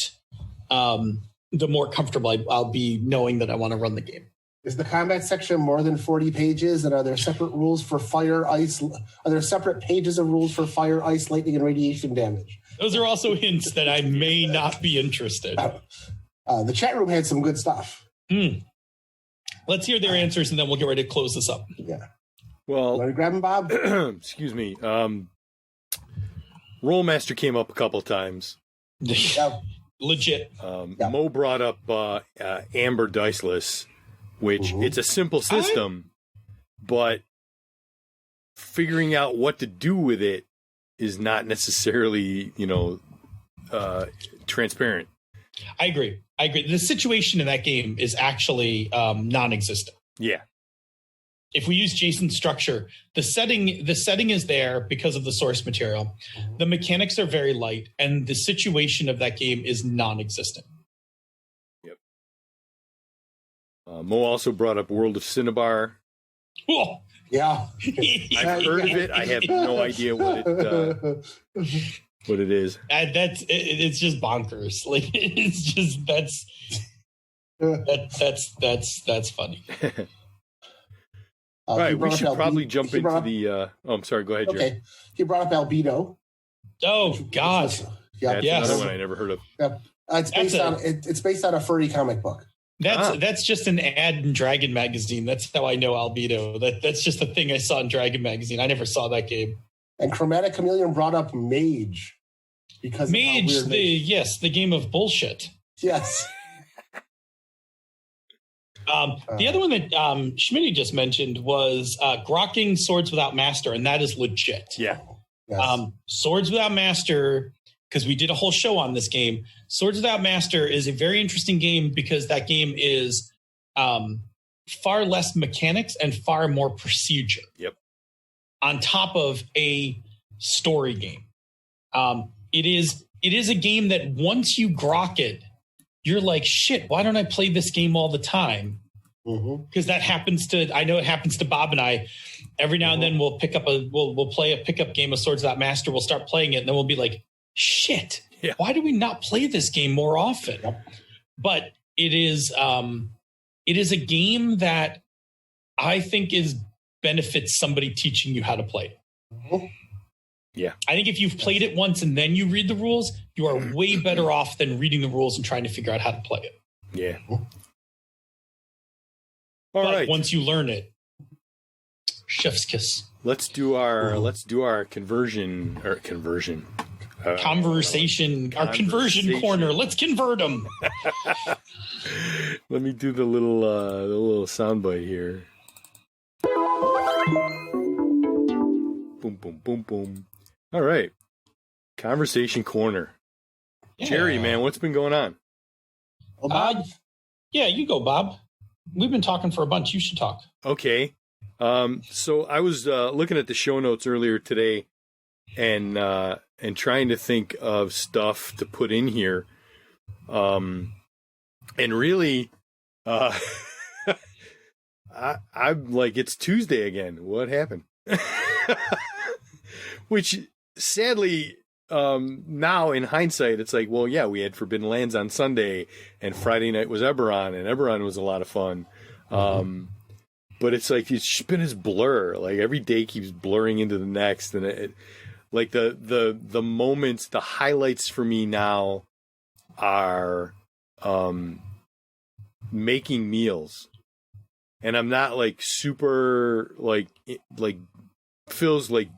the more comfortable I'll be knowing that I want to run the game. Is the combat section more than 40 pages? And are there separate rules for fire, ice? Are there separate pages of rules for fire, ice, lightning, and radiation damage? Those are also hints that I may not be interested. The chat room had some good stuff. Let's hear their answers, and then we'll get ready to close this up. Yeah. Well, Want to grab him, Bob? excuse me. Rollmaster came up a couple times. Yeah. Legit. Mo brought up Amber Diceless, which it's a simple system, but figuring out what to do with it is not necessarily, transparent. I agree. The situation in that game is actually non-existent. Yeah. If we use Jason's structure, the setting is there because of the source material. The mechanics are very light, and the situation of that game is non-existent. Yep. Mo also brought up World of Cinnabar. Cool. Yeah. I've heard of it. I have no idea what it is. It's just bonkers. Like it's just that's funny. All right, we should probably jump into the. I'm sorry. Go ahead, Jerry. Okay, he brought up Albedo. Oh God! That's another one I never heard of. Yep. It's based on a furry comic book. That's just an ad in Dragon Magazine. That's how I know Albedo. That's just a thing I saw in Dragon Magazine. I never saw that game. And Chromatic Chameleon brought up Mage because Mage, the game of bullshit. Yes. The other one that Schmitty just mentioned was grokking Swords Without Master, and that is legit. Yeah. Yes. Swords Without Master, because we did a whole show on this game. Swords Without Master is a very interesting game because that game is far less mechanics and far more procedure. Yep. On top of a story game. It is a game that once you grok it, you're like, shit, why don't I play this game all the time? Because that happens I know it happens to Bob and I. Every now and then we'll we'll play a pickup game of Swords Without Master. We'll start playing it and then we'll be like, shit, why do we not play this game more often? Yep. But it is a game that I think benefits somebody teaching you how to play it. Yeah. I think if you've played it once and then you read the rules, you are way better off than reading the rules and trying to figure out how to play it. Yeah. But right. once you learn it, chef's kiss. Let's do our conversion. Our conversion corner. Let's convert them. Let me do the little soundbite here. Boom, boom, boom, boom. All right. Conversation corner. Yeah. Jerry, man, what's been going on? Well, Bob? Yeah, you go, Bob. We've been talking for a bunch. You should talk. Okay. So I was looking at the show notes earlier today and trying to think of stuff to put in here. And really, I'm like, it's Tuesday again. What happened? Which sadly now in hindsight, it's like, well, yeah, we had Forbidden Lands on Sunday, and Friday night was Eberron, and Eberron was a lot of fun. But it's like it's just been this blur. Like every day keeps blurring into the next, and like the moments, the highlights for me now are making meals, and I'm not like super like Phil's like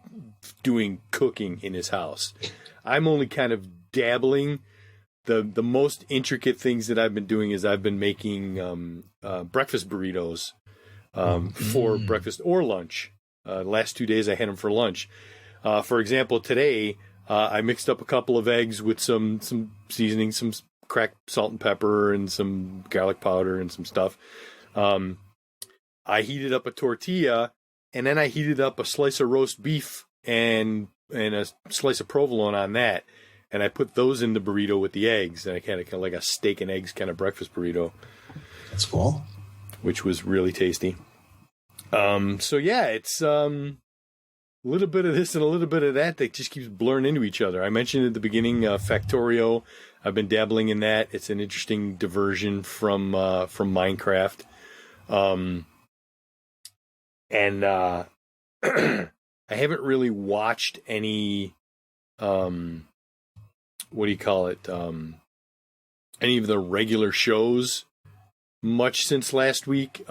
doing cooking in his house. I'm only kind of dabbling. The most intricate things that I've been doing is I've been making breakfast burritos for breakfast or lunch. Last 2 days I had them for lunch. For example, today I mixed up a couple of eggs with some seasoning, some cracked salt and pepper, and some garlic powder and some stuff. I heated up a tortilla, and then I heated up a slice of roast beef and a slice of provolone on that, and I put those in the burrito with the eggs, and I kind of like a steak and eggs kind of breakfast burrito. That's cool. Which was really tasty. So yeah, it's a little bit of this and a little bit of that just keeps blurring into each other. I mentioned at the beginning Factorio. I've been dabbling in that. It's an interesting diversion from Minecraft. And I haven't really watched any what do you call it? Any of the regular shows much since last week.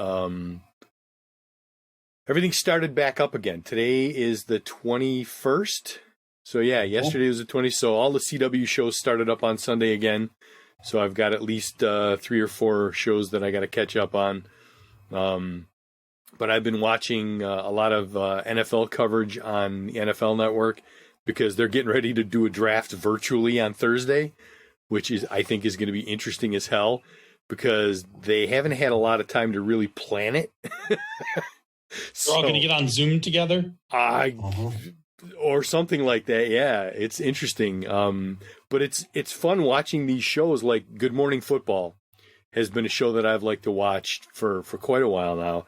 Everything started back up again. Today is the 21st. So yeah, yesterday was the 20th. So all the CW shows started up on Sunday again. So I've got at least 3 or 4 shows that I got to catch up on. But I've been watching a lot of NFL coverage on the NFL Network because they're getting ready to do a draft virtually on Thursday, which I think is going to be interesting as hell because they haven't had a lot of time to really plan it. We're all going to get on Zoom together? Or something like that, yeah. It's interesting. But it's fun watching these shows like Good Morning Football has been a show that I've liked to watch for quite a while now.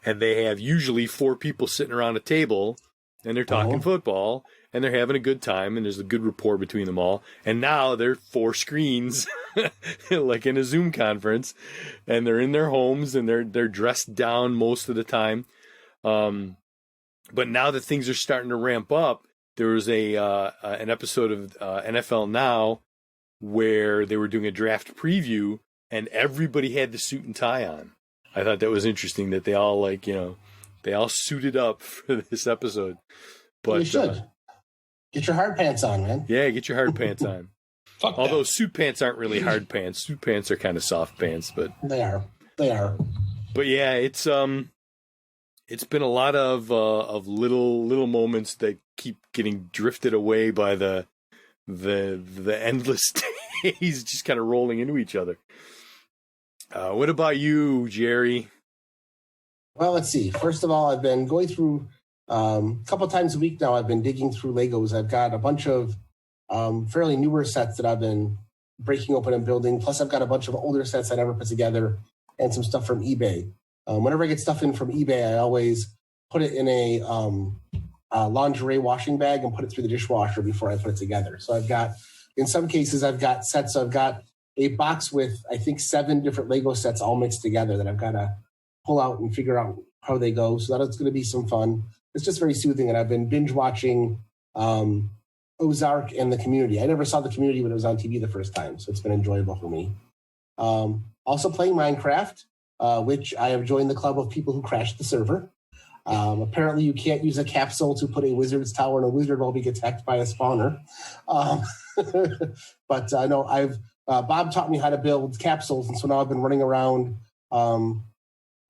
And they have usually 4 people sitting around a table, and they're talking football, and they're having a good time, and there's a good rapport between them all. And now they're 4 screens, like in a Zoom conference, and they're in their homes, and they're dressed down most of the time. But now that things are starting to ramp up, there was an episode of NFL Now where they were doing a draft preview, and everybody had the suit and tie on. I thought that was interesting that they all they all suited up for this episode. But you should get your hard pants on, man. Yeah, get your hard pants on. Fuck Although that. suit pants aren't really hard pants. Suit pants are kind of soft pants, but They are. But yeah, it's been a lot of little moments that keep getting drifted away by the endless days just kind of rolling into each other. What about you, Jerry? Well, let's see. First of all, I've been going through a couple times a week now. I've been digging through Legos. I've got a bunch of fairly newer sets that I've been breaking open and building. Plus, I've got a bunch of older sets I never put together and some stuff from eBay. Whenever I get stuff in from eBay, I always put it in a lingerie washing bag and put it through the dishwasher before I put it together. So I've got, in some cases, I've got sets. I've got a box with, I think, 7 different Lego sets all mixed together that I've got to pull out and figure out how they go. So that's going to be some fun. It's just very soothing. And I've been binge watching Ozark and The Community. I never saw The Community when it was on TV the first time, so it's been enjoyable for me. Also playing Minecraft, which I have joined the club of people who crashed the server. Apparently you can't use a capsule to put a wizard's tower in a wizard while we get attacked by a spawner. But I know Bob taught me how to build capsules, and so now I've been running around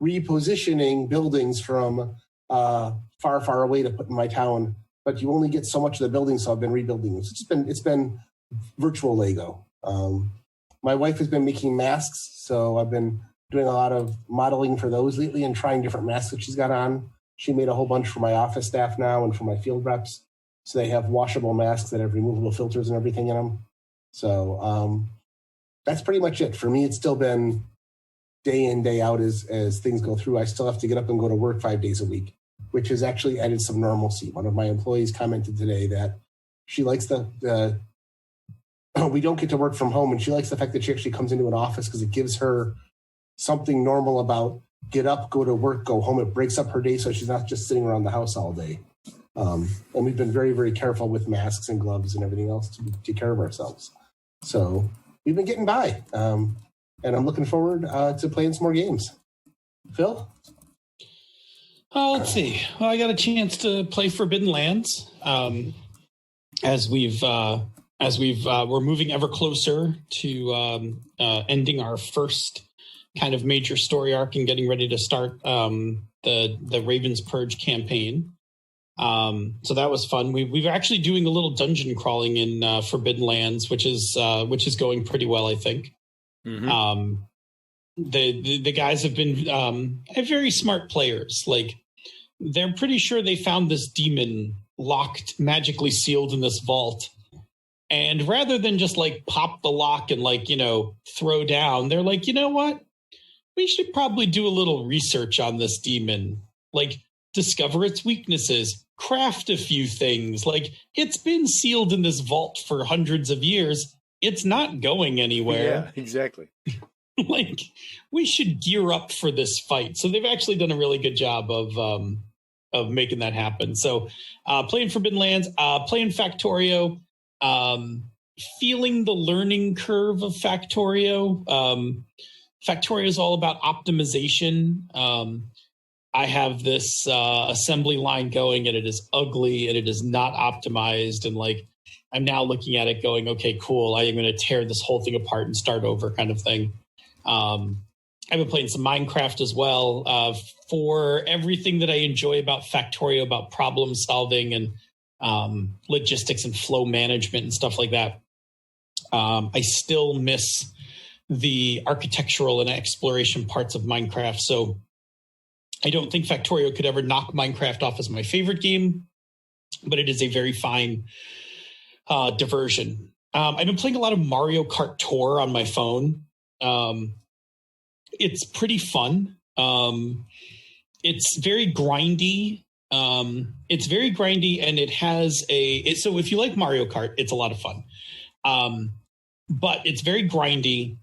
repositioning buildings from far, far away to put in my town. But you only get so much of the building, so I've been rebuilding this. It's been virtual Lego. My wife has been making masks, so I've been doing a lot of modeling for those lately and trying different masks that she's got on. She made a whole bunch for my office staff now and for my field reps. So they have washable masks that have removable filters and everything in them. So that's pretty much it. For me, it's still been day in, day out as things go through. I still have to get up and go to work 5 days a week, which has actually added some normalcy. One of my employees commented today that She likes the we don't get to work from home, and she likes the fact that she actually comes into an office because it gives her something normal about get up, go to work, go home. It breaks up her day so she's not just sitting around the house all day. And we've been very, very careful with masks and gloves and everything else to take care of ourselves. So we've been getting by. And I'm looking forward to playing some more games. Phil? Oh, let's see. Well, I got a chance to play Forbidden Lands. As we're moving ever closer to ending our first kind of major story arc and getting ready to start the Raven's Purge campaign. So that was fun. We're actually doing a little dungeon crawling in Forbidden Lands, which is going pretty well, I think. Mm-hmm. The guys have been very smart players. Like, they're pretty sure they found this demon locked, magically sealed in this vault. And rather than just like pop the lock and like, throw down, they're like, you know what? We should probably do a little research on this demon. Like, discover its weaknesses, craft a few things. Like, it's been sealed in this vault for hundreds of years. It's not going anywhere. Yeah, exactly. Like, we should gear up for this fight. So they've actually done a really good job of making that happen. So playing Forbidden Lands, playing Factorio, feeling the learning curve of Factorio. Factorio is all about optimization. I have this assembly line going, and it is ugly, and it is not optimized. And like, I'm now looking at it going, okay, cool. I am going to tear this whole thing apart and start over, kind of thing. I've been playing some Minecraft as well. For everything that I enjoy about Factorio, about problem solving and logistics and flow management and stuff like that, I still miss the architectural and exploration parts of Minecraft. So I don't think Factorio could ever knock Minecraft off as my favorite game, but it is a very fine diversion. I've been playing a lot of Mario Kart Tour on my phone. It's pretty fun. It's very grindy. And it has so if you like Mario Kart, it's a lot of fun. But it's very grindy.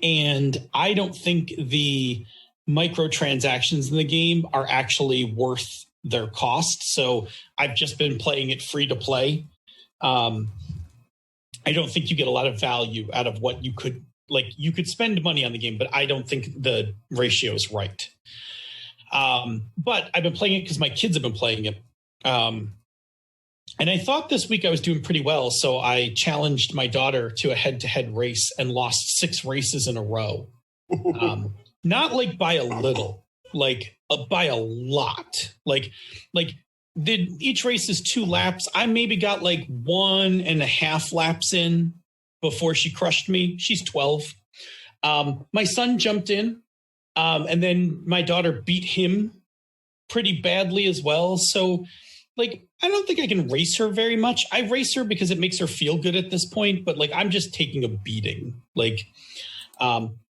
And I don't think the microtransactions in the game are actually worth their cost. So I've just been playing it free to play. I don't think you get a lot of value out of what you could, like, you could spend money on the game, but I don't think the ratio is right. But I've been playing it because my kids have been playing it. And I thought this week I was doing pretty well. So I challenged my daughter to a head-to-head race and lost 6 races in a row. Not like by a little, like by a lot. Like each race is 2 laps. I maybe got like 1.5 laps in before she crushed me. She's 12. My son jumped in, and then my daughter beat him pretty badly as well. So, like, I don't think I can race her very much. I race her because it makes her feel good at this point, but like, I'm just taking a beating. Like,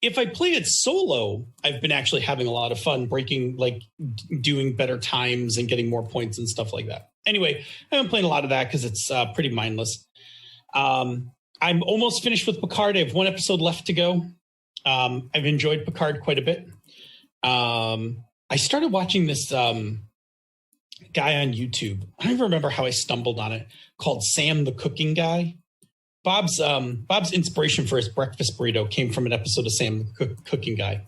if I play it solo, I've been actually having a lot of fun breaking, like, doing better times and getting more points and stuff like that. Anyway, I've been playing a lot of that because it's pretty mindless. I'm almost finished with Picard. I have 1 episode left to go. I've enjoyed Picard quite a bit. I started watching this guy on YouTube. I don't even remember how I stumbled on it, called Sam the Cooking Guy. Bob's inspiration for his breakfast burrito came from an episode of Sam the Cooking Guy.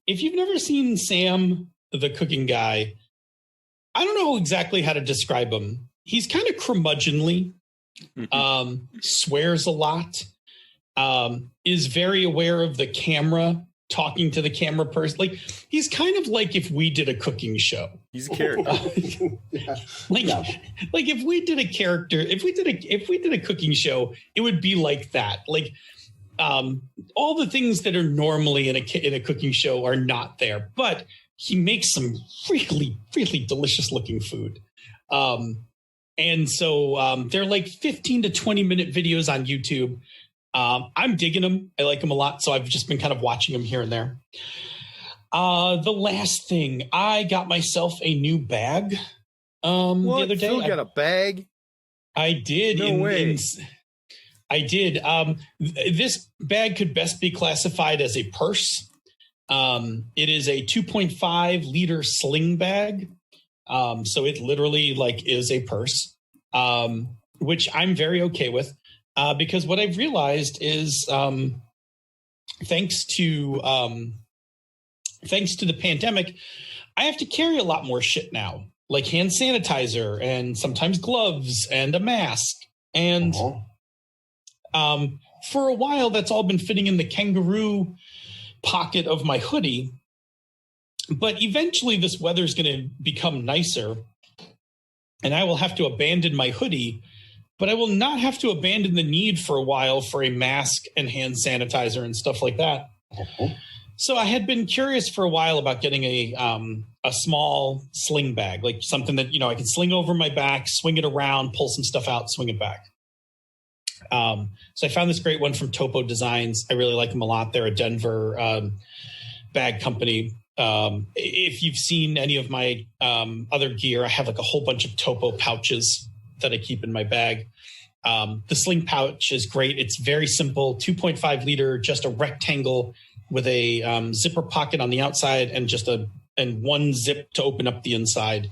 If you've never seen Sam the Cooking Guy, I don't know exactly how to describe him. He's kind of curmudgeonly, swears a lot, is very aware of the camera, talking to the camera person. Like, he's kind of like if we did a cooking show. He's a character. Like if we did a character, if we did a cooking show, it would be like that. Like, all the things that are normally in a cooking show are not there, but he makes some really, really delicious looking food. And so they're like 15 to 20 minute videos on YouTube. I'm digging them. I like them a lot. So I've just been kind of watching them here and there. The last thing, I got myself a new bag. The other day. Phil got a bag? I did. No way. I did. This bag could best be classified as a purse. It is a 2.5 liter sling bag. So it literally like is a purse, which I'm very okay with, because what I've realized is, thanks to the pandemic, I have to carry a lot more shit now, like hand sanitizer and sometimes gloves and a mask. And for a while, that's all been fitting in the kangaroo pocket of my hoodie. But eventually this weather is going to become nicer and I will have to abandon my hoodie, but I will not have to abandon the need for a while for a mask and hand sanitizer and stuff like that. So I had been curious for a while about getting a small sling bag, like something that, I can sling over my back, swing it around, pull some stuff out, swing it back. So I found this great one from Topo Designs. I really like them a lot. They're a Denver bag company. If you've seen any of my other gear, I have like a whole bunch of Topo pouches that I keep in my bag. The sling pouch is great. It's very simple, 2.5 liter, just a rectangle with a zipper pocket on the outside and one zip to open up the inside,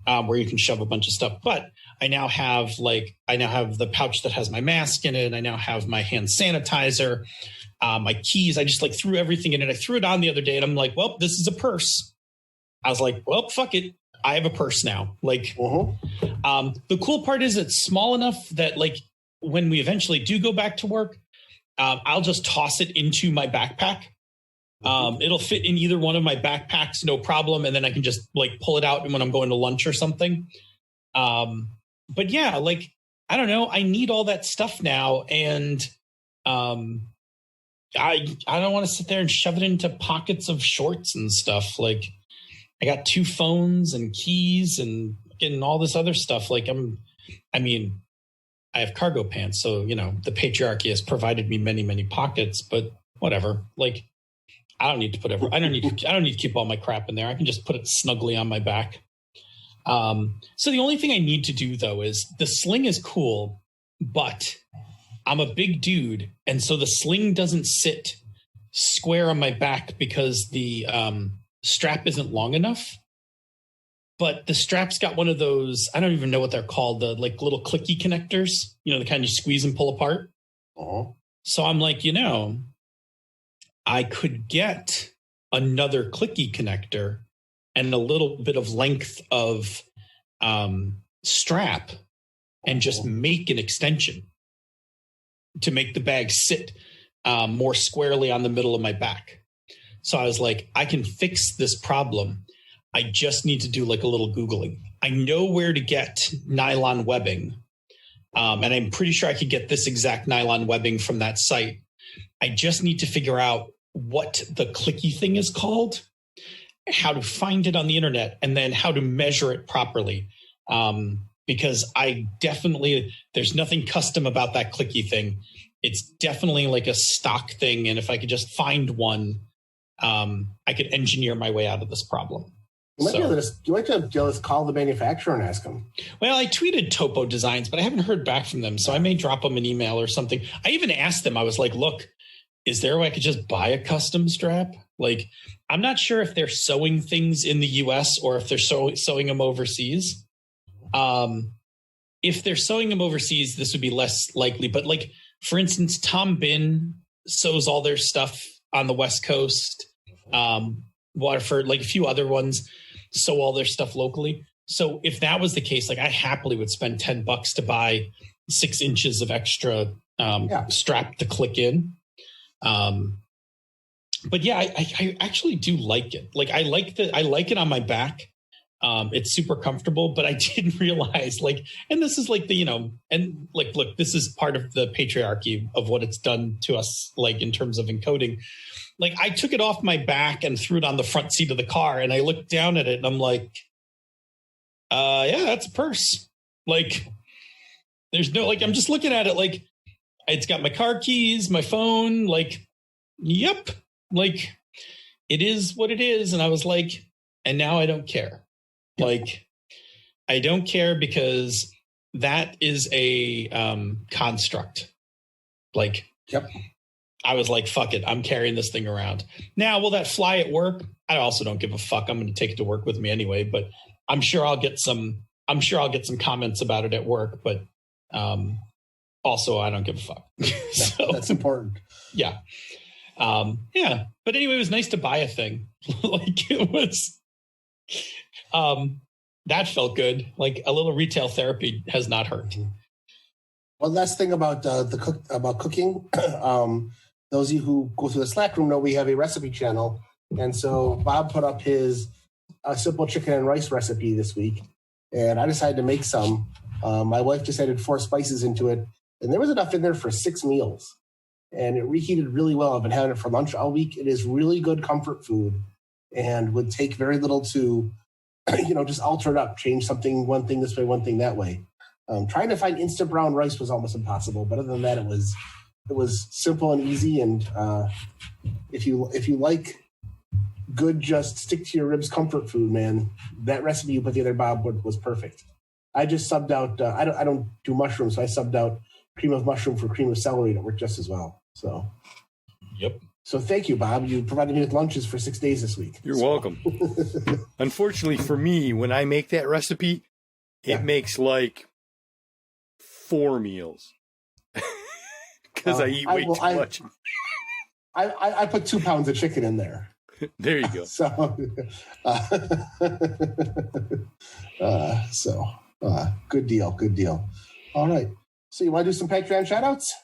where you can shove a bunch of stuff. But I now have the pouch that has my mask in it. I now have my hand sanitizer, my keys. I just threw everything in it. I threw it on the other day and I'm like, well, this is a purse. I was like, well, fuck it. I have a purse now. The cool part is it's small enough that when we eventually do go back to work, I'll just toss it into my backpack. It'll fit in either one of my backpacks, no problem. And then I can just pull it out when I'm going to lunch or something. But yeah, I don't know. I need all that stuff now. And I don't want to sit there and shove it into pockets of shorts and stuff. I got 2 phones and keys and all this other stuff. I have cargo pants. So, the patriarchy has provided me many, many pockets, but whatever. I don't need to keep all my crap in there. I can just put it snugly on my back. So the only thing I need to do though is the sling is cool, but I'm a big dude. And so the sling doesn't sit square on my back because the strap isn't long enough. But the strap's got one of those, I don't even know what they're called, the little clicky connectors, the kind you squeeze and pull apart. So I'm I could get another clicky connector and a little bit of length of strap and just make an extension to make the bag sit more squarely on the middle of my back. So I was like, I can fix this problem. I just need to do a little Googling. I know where to get nylon webbing. And I'm pretty sure I could get this exact nylon webbing from that site. I just need to figure out what the clicky thing is called, how to find it on the internet, and then how to measure it properly. Because there's nothing custom about that clicky thing. It's definitely a stock thing. And if I could just find one, I could engineer my way out of this problem. You might just call the manufacturer and ask them. Well, I tweeted Topo Designs, but I haven't heard back from them. So I may drop them an email or something. I even asked them, I was like, look, is there a way I could just buy a custom strap? I'm not sure if they're sewing things in the US or if they're sewing them overseas. If they're sewing them overseas, this would be less likely. But for instance, Tom Bin sews all their stuff on the West Coast. Waterford, a few other ones sew all their stuff locally. So if that was the case, I happily would spend $10 to buy 6 inches of extra strap to click in. But yeah, I actually do like it. I like it on my back. It's super comfortable, but I didn't realize and this is look, this is part of the patriarchy of what it's done to us, in terms of encoding. I took it off my back and threw it on the front seat of the car and I looked down at it and I'm like, yeah, that's a purse. There's no, I'm just looking at it. It's got my car keys, my phone, yep. It is what it is. And I was like, and now I don't care. I don't care because that is a construct. Like, Yep. I was like, fuck it, I'm carrying this thing around. Now, will that fly at work? I also don't give a fuck. I'm going to take it to work with me anyway, but I'm sure I'll get some comments about it at work, but also I don't give a fuck. So that's important. Yeah. Yeah. But anyway, it was nice to buy a thing. Like it was, that felt good. Like a little retail therapy has not hurt. One last thing about about cooking. Those of you who go through the Slack room know we have a recipe channel. And so Bob put up his simple chicken and rice recipe this week. And I decided to make some. My wife just added 4 spices into it. And there was enough in there for 6 meals. And it reheated really well. I've been having it for lunch all week. It is really good comfort food and would take very little to, just alter it up, change something, one thing this way, one thing that way. Trying to find instant brown rice was almost impossible. But other than that, it was simple and easy. And if you like good, just stick to your ribs comfort food, man, that recipe you put together, Bob, was perfect. I just subbed out, I don't do mushrooms, so I subbed out cream of mushroom for cream of celery. That worked just as well. So, yep. So thank you, Bob. You provided me with lunches for 6 days this week. You're welcome. Unfortunately for me, when I make that recipe, it makes like 4 meals. Because I eat way too much. I put 2 pounds of chicken in there. There you go. Good deal. All right. So you want to do some Patreon shout-outs?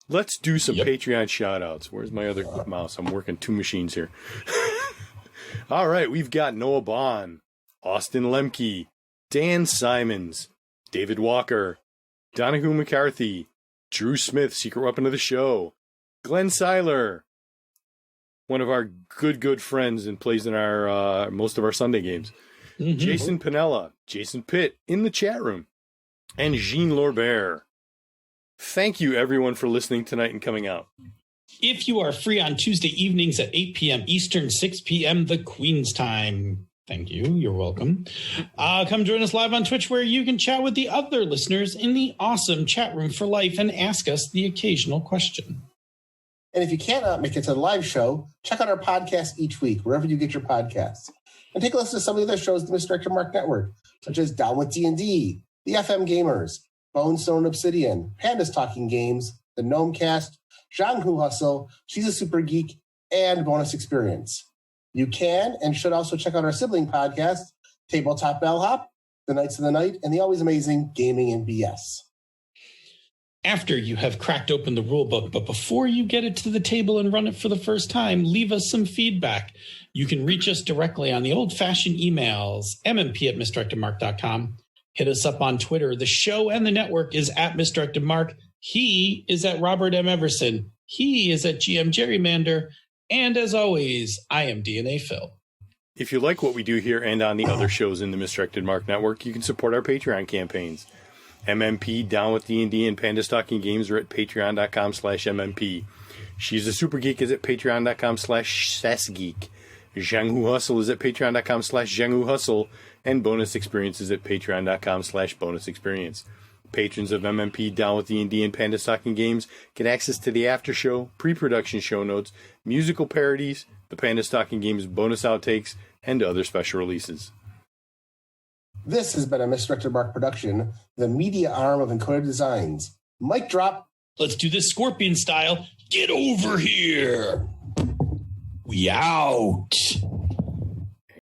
Let's do some Patreon shout-outs. Where's my other mouse? I'm working 2 machines here. All right. We've got Noah Bond, Austin Lemke, Dan Simons, David Walker, Donahue McCarthy, Drew Smith, Secret Weapon of the Show, Glenn Seiler, one of our good friends and plays in our most of our Sunday games, Jason Pinella, Jason Pitt in the chat room, and Jean Lorbert. Thank you, everyone, for listening tonight and coming out. If you are free on Tuesday evenings at 8 p.m. Eastern, 6 p.m. the Queen's time. Thank you. You're welcome. Come join us live on Twitch, where you can chat with the other listeners in the awesome chat room for life and ask us the occasional question. And if you cannot make it to the live show, check out our podcast each week, wherever you get your podcasts. And take a listen to some of the other shows of the Misdirected Mark Network, such as Down with D&D, The FM Gamers, Bone Stone Obsidian, Pandas Talking Games, The Gnome Cast, Zhang Hu Hustle, She's a Super Geek, and Bonus Experience. You can and should also check out our sibling podcast, Tabletop Bellhop, The Knights of the Night, and the always amazing Gaming and BS. After you have cracked open the rulebook, but before you get it to the table and run it for the first time, leave us some feedback. You can reach us directly on the old-fashioned emails, mmp@misdirectedmark.com. Hit us up on Twitter. The show and the network is at MisdirectedMark. He is at Robert M. Everson. He is at GM Gerrymander. And as always, I am DNA Phil. If you like what we do here and on the other shows in the Misdirected Mark Network, you can support our Patreon campaigns. MMP, Down with D&D, and Pandas Talking Games are at patreon.com/MMP. She's a Super Geek is at patreon.com/SassGeek. Zhang Hu Hustle is at patreon.com/Zhang Hu Hustle. And Bonus Experience is at patreon.com/Bonus Experience. Patrons of MMP, Down with D&D, and Pandas Talking Games get access to the after show, pre-production show notes, musical parodies, the Pandas Talking Games bonus outtakes, and other special releases. This has been a Misdirected Mark production, the media arm of Encoded Designs. Mic drop. Let's do this Scorpion style. Get over here. We out.